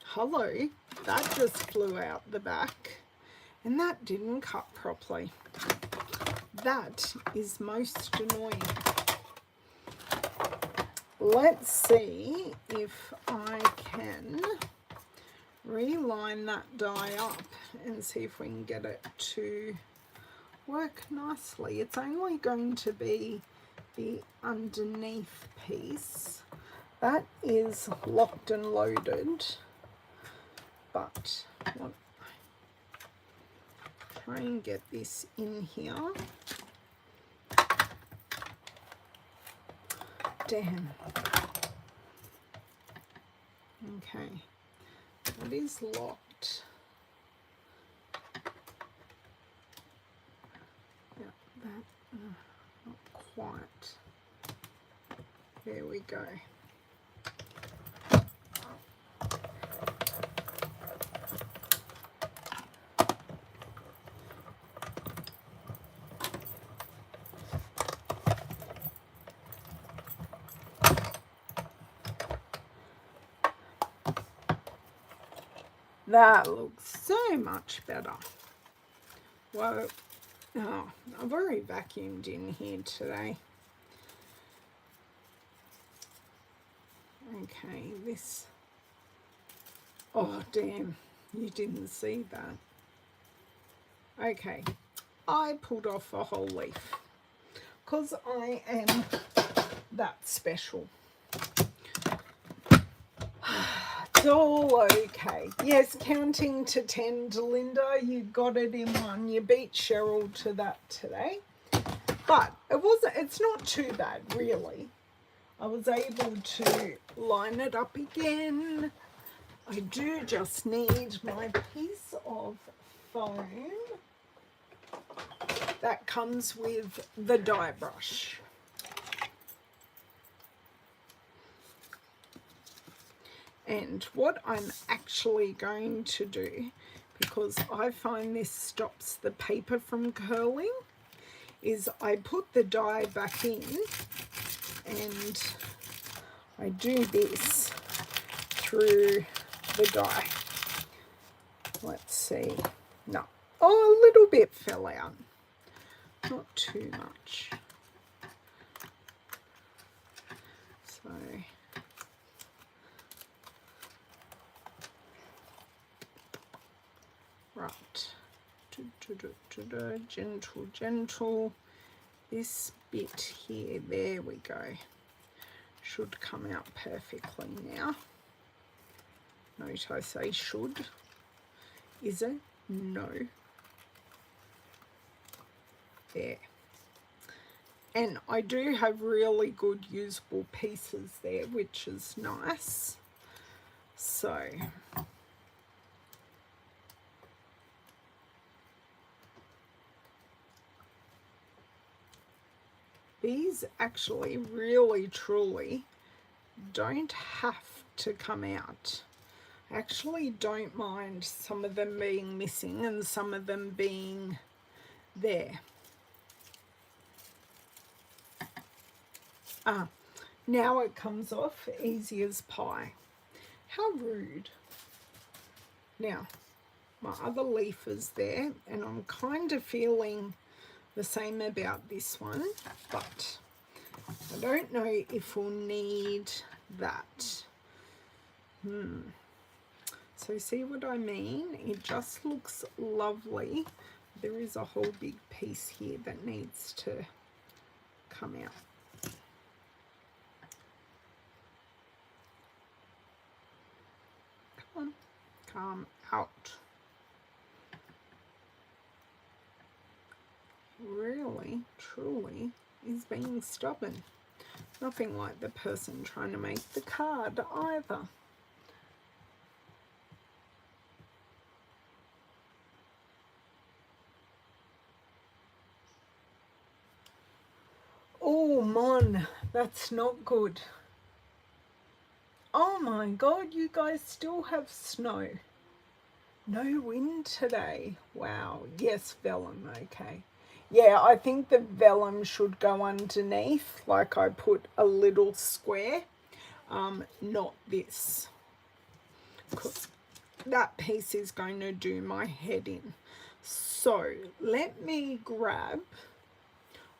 Hello, that just flew out the back, and that didn't cut properly. That is most annoying. Let's see if I can reline that die up and see if we can get it to work nicely. It's only going to be the underneath piece. That is locked and loaded, but I'll try and get this in here. Damn. Okay, it is locked. Yeah, that not quite. There we go. That looks so much better. Well, oh, I've already vacuumed in here today. Okay, this, oh damn, you didn't see that. Okay, I pulled off a whole leaf because I am that special. It's all okay. Yes, counting to 10, Linda, you got it in one. You beat Cheryl to that today. But it's not too bad, really. I was able to line it up again. I do just need my piece of foam that comes with the die brush. And what I'm actually going to do, because I find this stops the paper from curling, is I put the die back in and I do this through the die. Let's see. No. Oh, a little bit fell out. Not too much. So right. Gentle, gentle. This bit here, there we go. Should come out perfectly now. Note I say should. Is it? No. There. And I do have really good usable pieces there, which is nice. So these actually really truly don't have to come out. I actually don't mind some of them being missing and some of them being there. Now it comes off easy as pie. How rude. Now, my other leaf is there, and I'm kind of feeling the same about this one, but I don't know if we'll need that. So see what I mean? It just looks lovely. There is a whole big piece here that needs to come out. Come out. Really, truly is being stubborn. Nothing like the person trying to make the card either. Oh, Mon, that's not good. Oh my God, you guys still have snow. No wind today. Wow. Yes, vellum. Okay. Yeah, I think the vellum should go underneath, like I put a little square, not this. Because that piece is going to do my head in. So let me grab,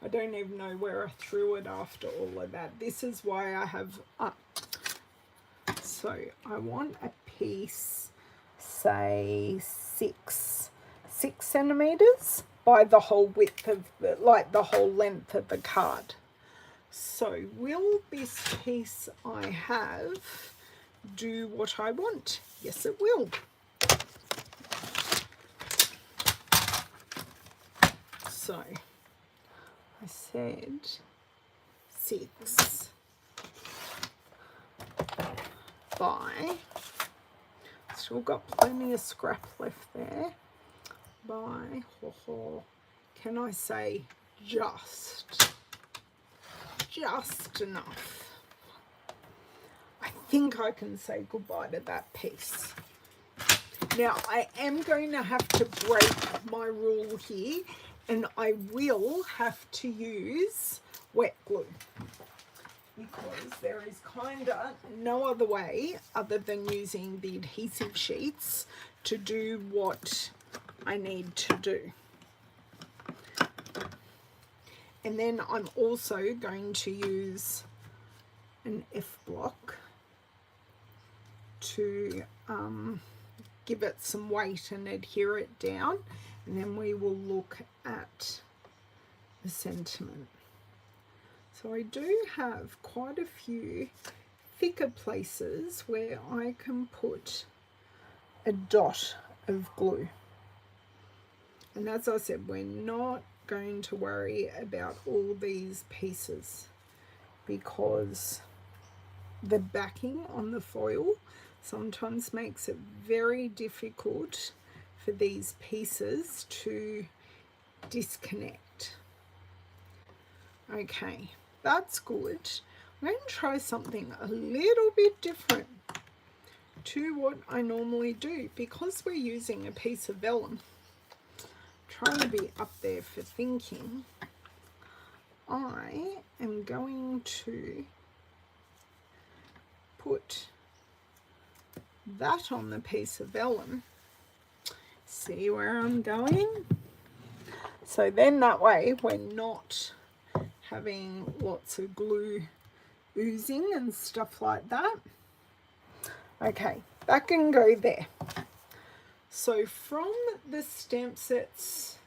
I don't even know where I threw it after all of that. This is why I have, so I want a piece, say 6 centimeters by the whole width of the, like the whole length of the card. So will this piece I have do what I want? Yes, it will. So I said 6 by, still got plenty of scrap left there, by, can I say just enough. I think I can say goodbye to that piece. Now I am going to have to break my rule here, and I will have to use wet glue, because there is kind of no other way other than using the adhesive sheets to do what I need to do. And then I'm also going to use an F block to give it some weight and adhere it down, and then we will look at the sentiment. So I do have quite a few thicker places where I can put a dot of glue. And as I said, we're not going to worry about all these pieces because the backing on the foil sometimes makes it very difficult for these pieces to disconnect. Okay, that's good. I'm going to try something a little bit different to what I normally do because we're using a piece of vellum. Trying to be up there for thinking. I am going to put that on the piece of vellum. See where I'm going? So then that way we're not having lots of glue oozing and stuff like that. Okay, that can go there. So from the stamp sets,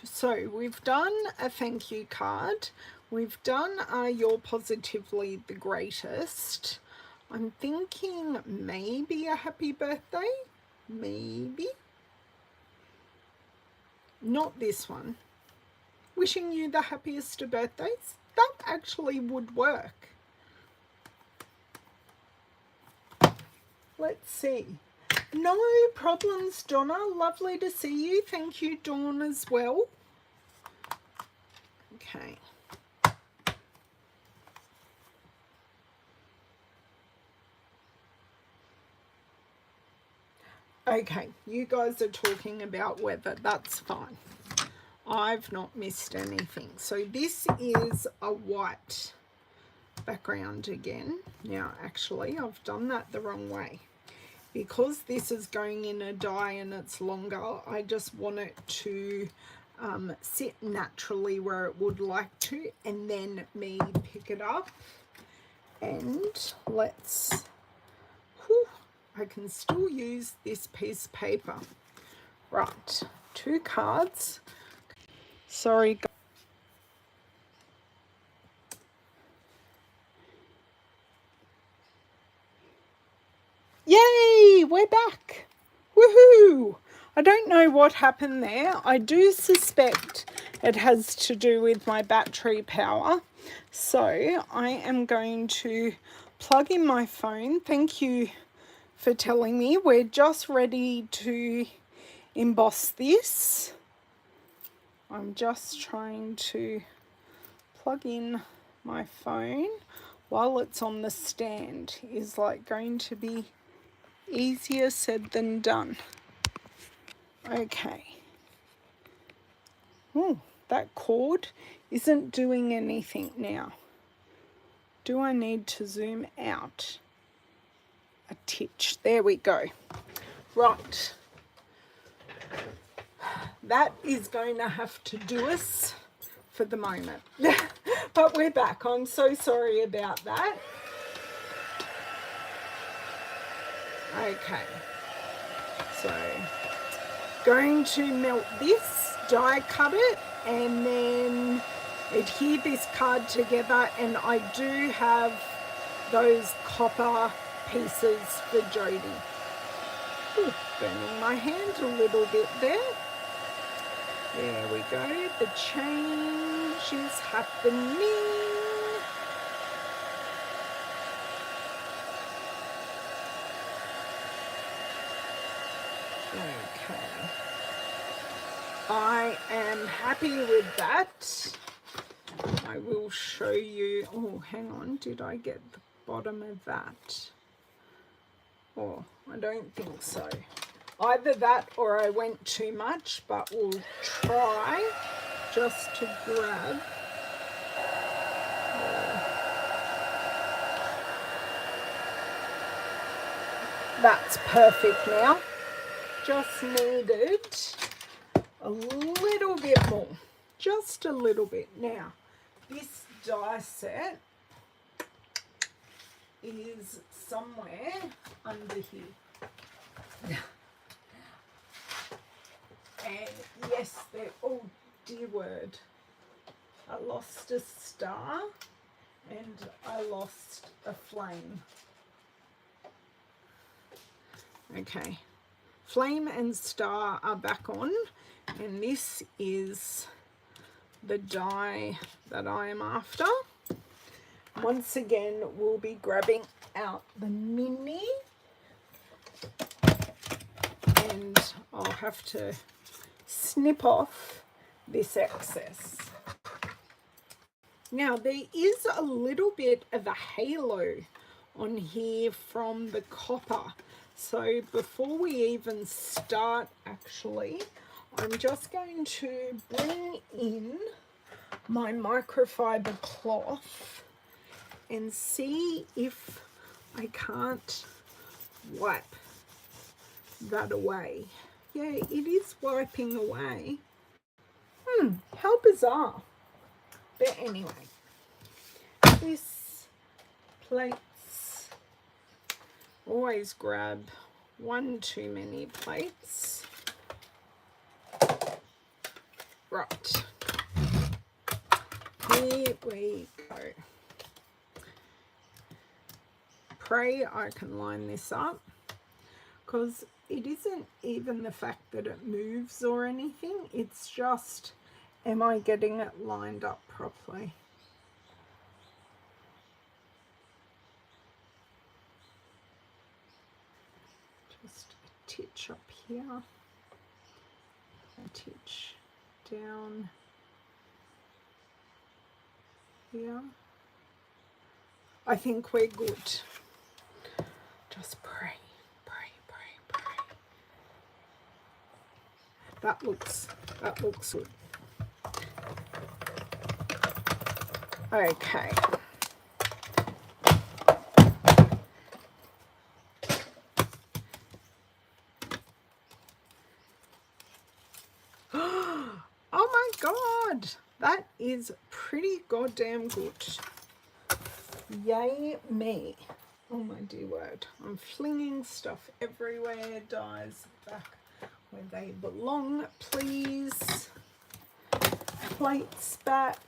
so we've done a thank you card. We've done You're Positively the Greatest. I'm thinking maybe a happy birthday. Maybe. Not this one. Wishing you the happiest of birthdays. That actually would work. Let's see. No problems, Donna. Lovely to see you. Thank you, Dawn, as well. Okay. Okay, you guys are talking about weather. That's fine. I've not missed anything. So this is a white background again. Now, actually, I've done that the wrong way. Because this is going in a die and it's longer, I just want it to sit naturally where it would like to, and then me pick it up. And let's... Whew, I can still use this piece of paper. Right, 2 cards. Sorry. Yay, we're back. Woohoo! I don't know what happened there. I do suspect it has to do with my battery power. So I am going to plug in my phone. Thank you for telling me. We're just ready to emboss this. I'm just trying to plug in my phone while it's on the stand. Is like going to be easier said than done. Okay. Oh, that cord isn't doing anything now. Do I need to zoom out a titch? There we go. Right. That is going to have to do us for the moment. But we're back. I'm so sorry about that. Okay. So, going to melt this, die cut it, and then adhere this card together. And I do have those copper pieces for Jody. Ooh, burning my hand a little bit there. There we go. The change is happening. Okay. I am happy with that. I will show you. Oh, hang on. Did I get the bottom of that? Oh, I don't think so. Either that or I went too much, but we'll try just to grab. That's perfect now. Just needed a little bit more. Just a little bit. Now, this die set is somewhere under here. And yes, they're, oh dear word. I lost a star and I lost a flame. Okay, flame and star are back on, and this is the die that I am after. Once again, we'll be grabbing out the mini, and I'll have to snip off this excess. Now, there is a little bit of a halo on here from the copper. So before we even start, actually, I'm just going to bring in my microfiber cloth and see if I can't wipe that away. Yeah, it is wiping away. How bizarre. But anyway, this plates, always grab one too many plates. Right, here we go. Pray I can line this up, because it isn't even the fact that it moves or anything, it's just, am I getting it lined up properly? Just a titch up here, a titch down here. I think we're good. Just pray, pray, pray, pray. That looks good. Okay. Oh my God, that is pretty goddamn good. Yay me. Oh my dear word. I'm flinging stuff everywhere. Dies back where they belong, please. Plates back.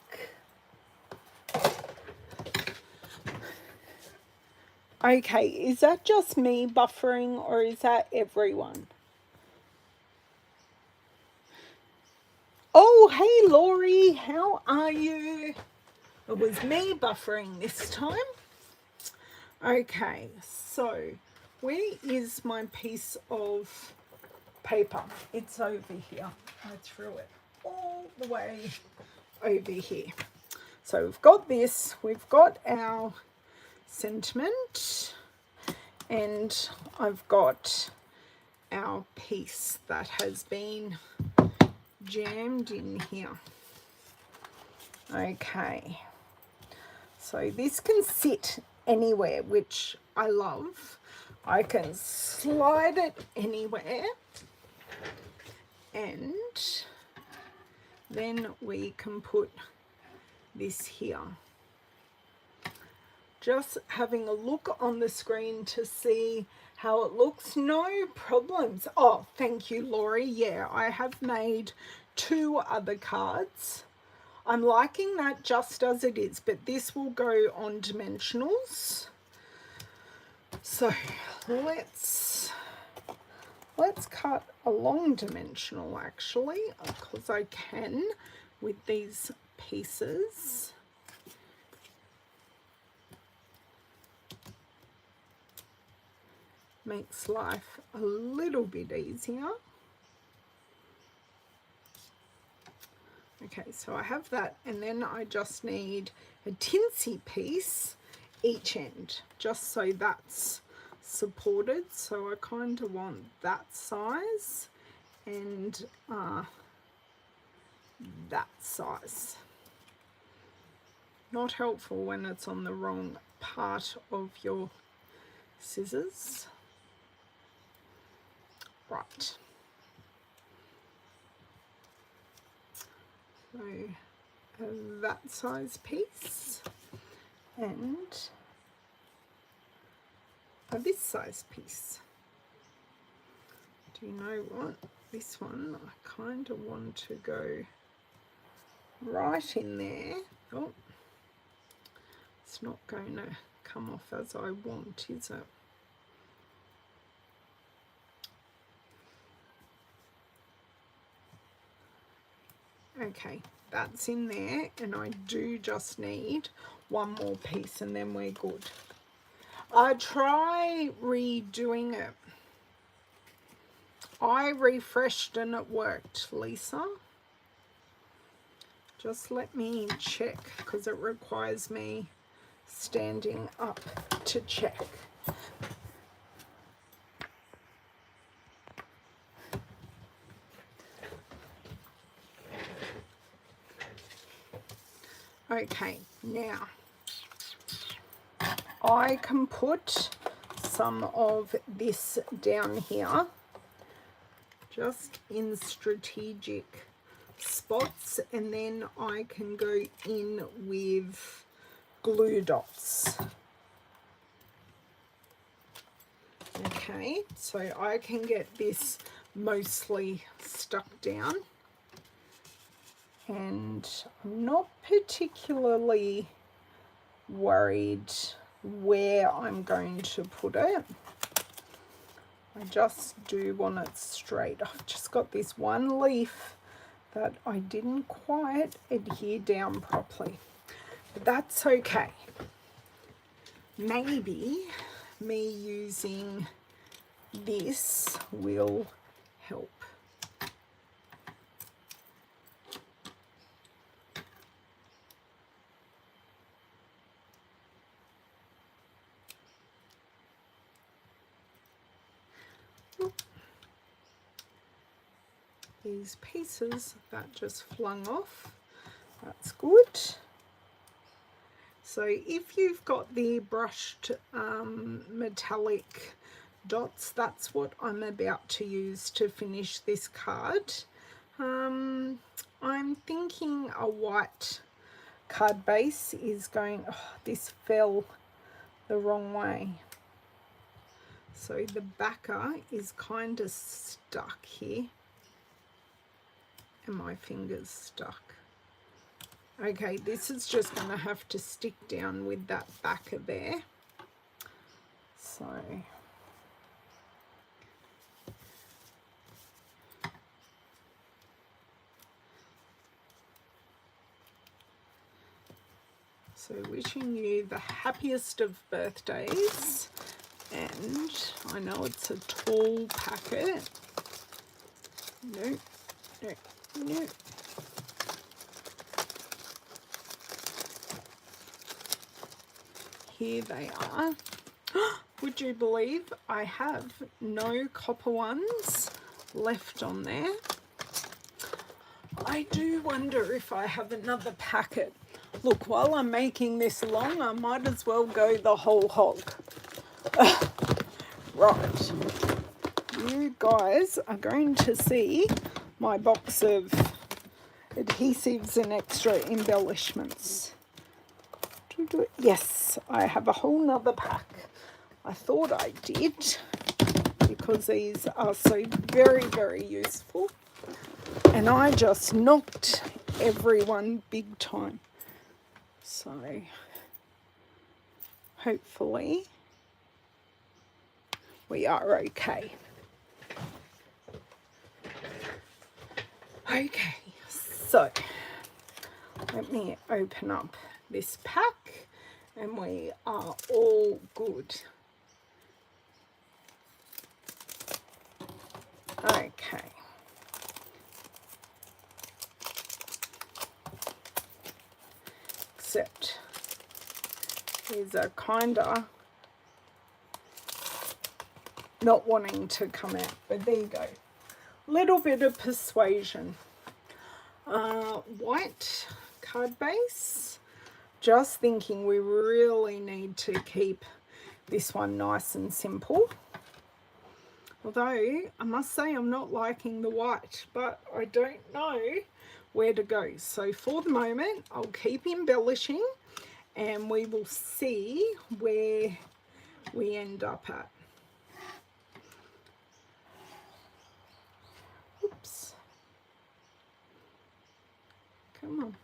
Okay, is that just me buffering or is that everyone? Oh, hey Laurie, how are you? It was me buffering this time. Okay, so where is my piece of paper? It's over here. I threw it all the way over here. So we've got this, we've got our sentiment, and I've got our piece that has been jammed in here. Okay, so this can sit anywhere, which I love. I can slide it anywhere, and then we can put this here. Just having a look on the screen to see how it looks. No problems. Oh, thank you, Laurie. Yeah, I have made 2 other cards. I'm liking that just as it is, but this will go on dimensionals. So let's cut a long dimensional actually, because I can with these pieces. Makes life a little bit easier. Okay, so I have that, and then I just need a tinsy piece each end, just so that's supported. So I kind of want that size and that size. Not helpful when it's on the wrong part of your scissors. Right. So that size piece and this size piece. Do you know what? This one I kind of want to go right in there. Oh, it's not going to come off as I want, is it? Okay, that's in there, and I do just need one more piece and then we're good. I try redoing it. I refreshed and it worked, Lisa. Just let me check because it requires me standing up to check. Okay, now I can put some of this down here just in strategic spots, and then I can go in with glue dots. Okay, so I can get this mostly stuck down, and I'm not particularly worried where I'm going to put it. I just do want it straight. I've just got this one leaf that I didn't quite adhere down properly, but that's okay. Maybe me using this will help. These pieces that just flung off, that's good. So if you've got the brushed metallic dots, that's what I'm about to use to finish this card. I'm thinking a white card base is going, oh, this fell the wrong way. So the backer is kind of stuck here. And my finger's stuck. Okay, this is just going to have to stick down with that backer there. So wishing you the happiest of birthdays, and I know it's a tall packet. No, no, no. Here they are. Would you believe I have no copper ones left on there? I do wonder if I have another packet. Look, while I'm making this long, I might as well go the whole hog. Right. You guys are going to see my box of adhesives and extra embellishments. Yes, I have a whole nother pack. I thought I did because these are so very, very useful. And I just knocked everyone big time. So hopefully we are okay. Okay, so let me open up this pack and we are all good. Okay. Except these are kinda not wanting to come out, but there you go. Little bit of persuasion. White card base. Just thinking we really need to keep this one nice and simple. Although I must say I'm not liking the white, but I don't know where to go. So for the moment, I'll keep embellishing and we will see where we end up at. Oops. Come on.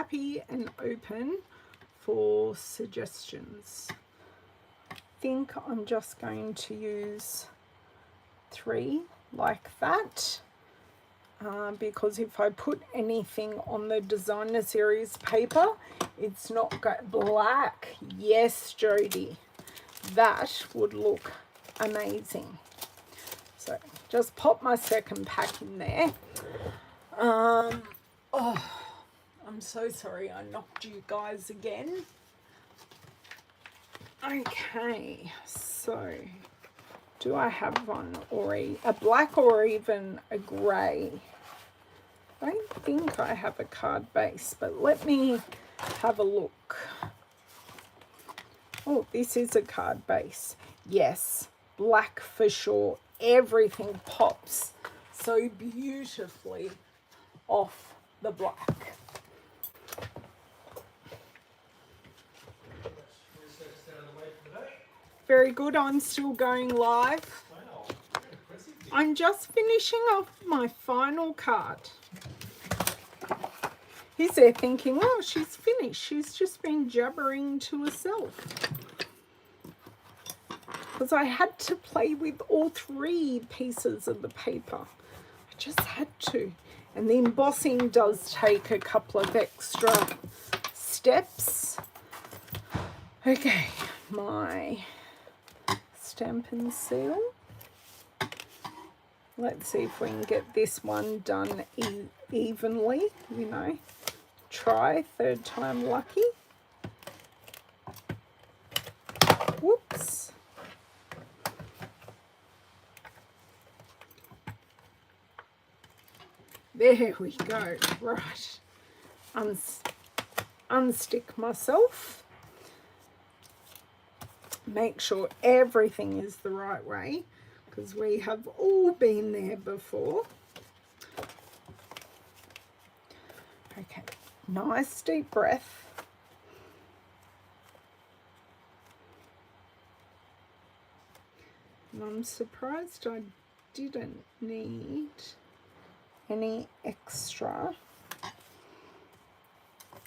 happy and open for suggestions. I think I'm just going to use 3 like that, because if I put anything on the designer series paper, it's not got black. Yes, Jody, that would look amazing. So just pop my second pack in there. Oh, I'm so sorry I knocked you guys again. Okay, so do I have one or a black or even a grey? I don't think I have a card base, but let me have a look. Oh, this is a card base. Yes, black for sure. Everything pops so beautifully off the black. Very good. I'm still going live. Wow, impressive. I'm just finishing off my final card. He's there thinking, oh, she's finished. She's just been jabbering to herself. Because I had to play with all 3 pieces of the paper. I just had to. And the embossing does take a couple of extra steps. Okay, my Stampin' seal. Let's see if we can get this one done evenly, you know. Try, 3rd time lucky. Whoops. There we go. Right. Unstick myself. Make sure everything is the right way, because we have all been there before. Okay, nice deep breath. And I'm surprised I didn't need any extra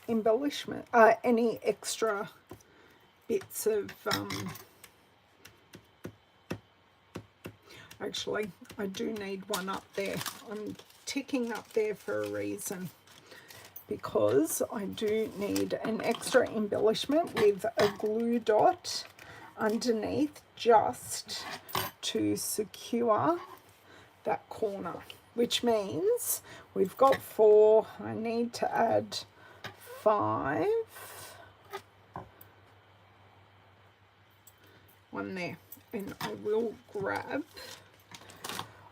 embellishment, any extra bits of, actually, I do need one up there. I'm ticking up there for a reason, because I do need an extra embellishment with a glue dot underneath just to secure that corner, which means we've got 4. I need to add 5. One there, and I will grab,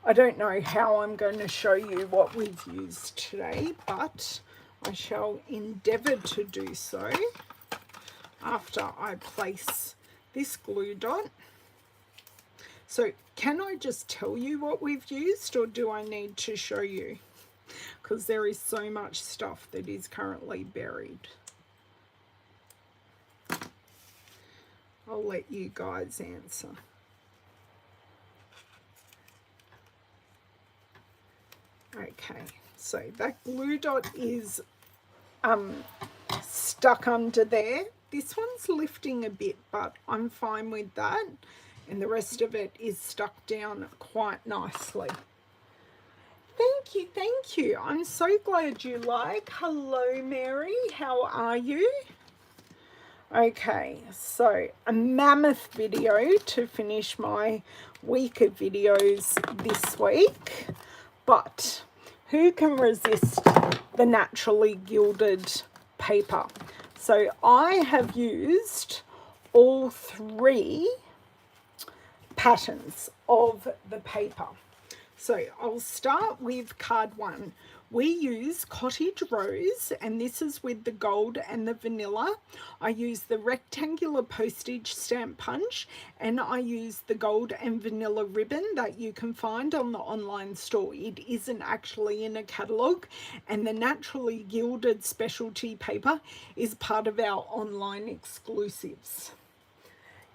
I don't know how I'm going to show you what we've used today, but I shall endeavour to do so after I place this glue dot. So can I just tell you what we've used, or do I need to show you? Because there is so much stuff that is currently buried. I'll let you guys answer. Okay, so that glue dot is stuck under there. This one's lifting a bit, but I'm fine with that. And the rest of it is stuck down quite nicely. Thank you, thank you. I'm so glad you like. Hello, Mary. How are you? Okay, so a mammoth video to finish my week of videos this week. But who can resist the naturally gilded paper? So I have used all 3 patterns of the paper. So I'll start with card 1. We use Cottage Rose, and this is with the gold and the vanilla. I use the rectangular postage stamp punch, and I use the gold and vanilla ribbon that you can find on the online store. It isn't actually in a catalogue, and the naturally gilded specialty paper is part of our online exclusives.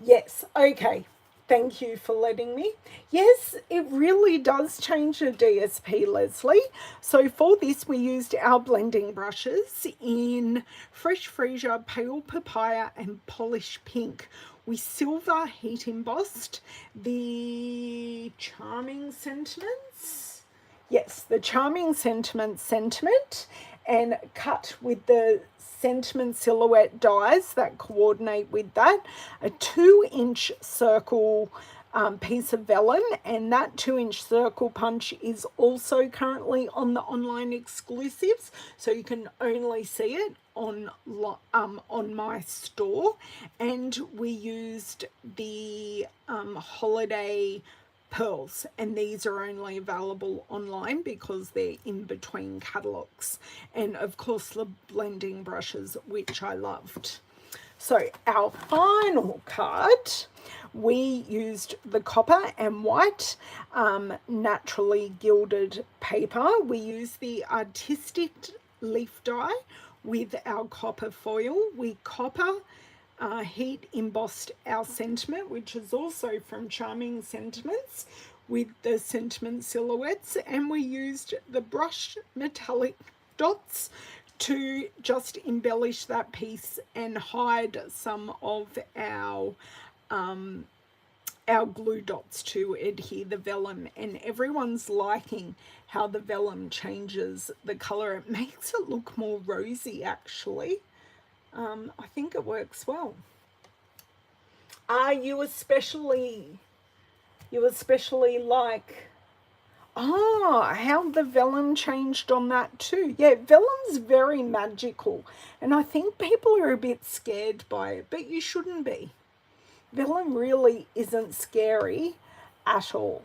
Yes, okay. Thank you for letting me. Yes, it really does change the DSP, Leslie. So for this, we used our blending brushes in Fresh Freesia, Pale Papaya, and Polish Pink. We silver heat embossed the Charming Sentiments. Yes, the Charming Sentiment, and cut with the Sentiment Silhouette dies that coordinate with that, a 2-inch circle piece of vellum, and that 2-inch circle punch is also currently on the online exclusives, so you can only see it on my store. And we used the holiday pearls, and these are only available online because they're in between catalogs, and of course the blending brushes, which I loved. So our final card, we used the copper and white naturally gilded paper. We used the artistic leaf die with our copper foil. We copper heat embossed our sentiment, which is also from Charming Sentiments, with the sentiment silhouettes, and we used the brushed metallic dots to just embellish that piece and hide some of our glue dots to adhere the vellum. And everyone's liking how the vellum changes the color. It makes it look more rosy, actually. I think it works well. You especially like, how the vellum changed on that too. Yeah, vellum's very magical, and I think people are a bit scared by it, but you shouldn't be. Vellum really isn't scary at all.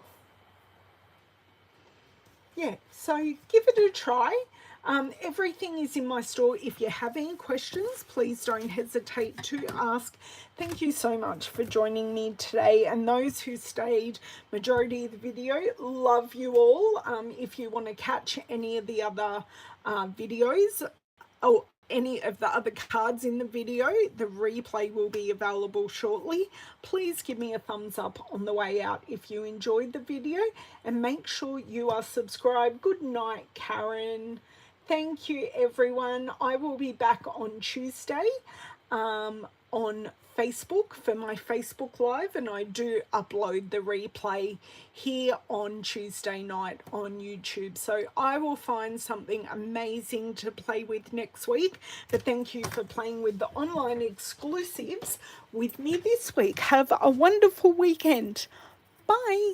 Yeah, so give it a try. Everything is in my store. If you have any questions, please don't hesitate to ask. Thank you so much for joining me today, and those who stayed majority of the video, love you all. If you want to catch any of the other videos or any of the other cards in the video, the replay will be available shortly. Please give me a thumbs up on the way out if you enjoyed the video, and make sure you are subscribed. Good night, Karen. Thank you, everyone. I will be back on Tuesday on Facebook for my Facebook Live, and I do upload the replay here on Tuesday night on YouTube. So I will find something amazing to play with next week. But thank you for playing with the online exclusives with me this week. Have a wonderful weekend. Bye.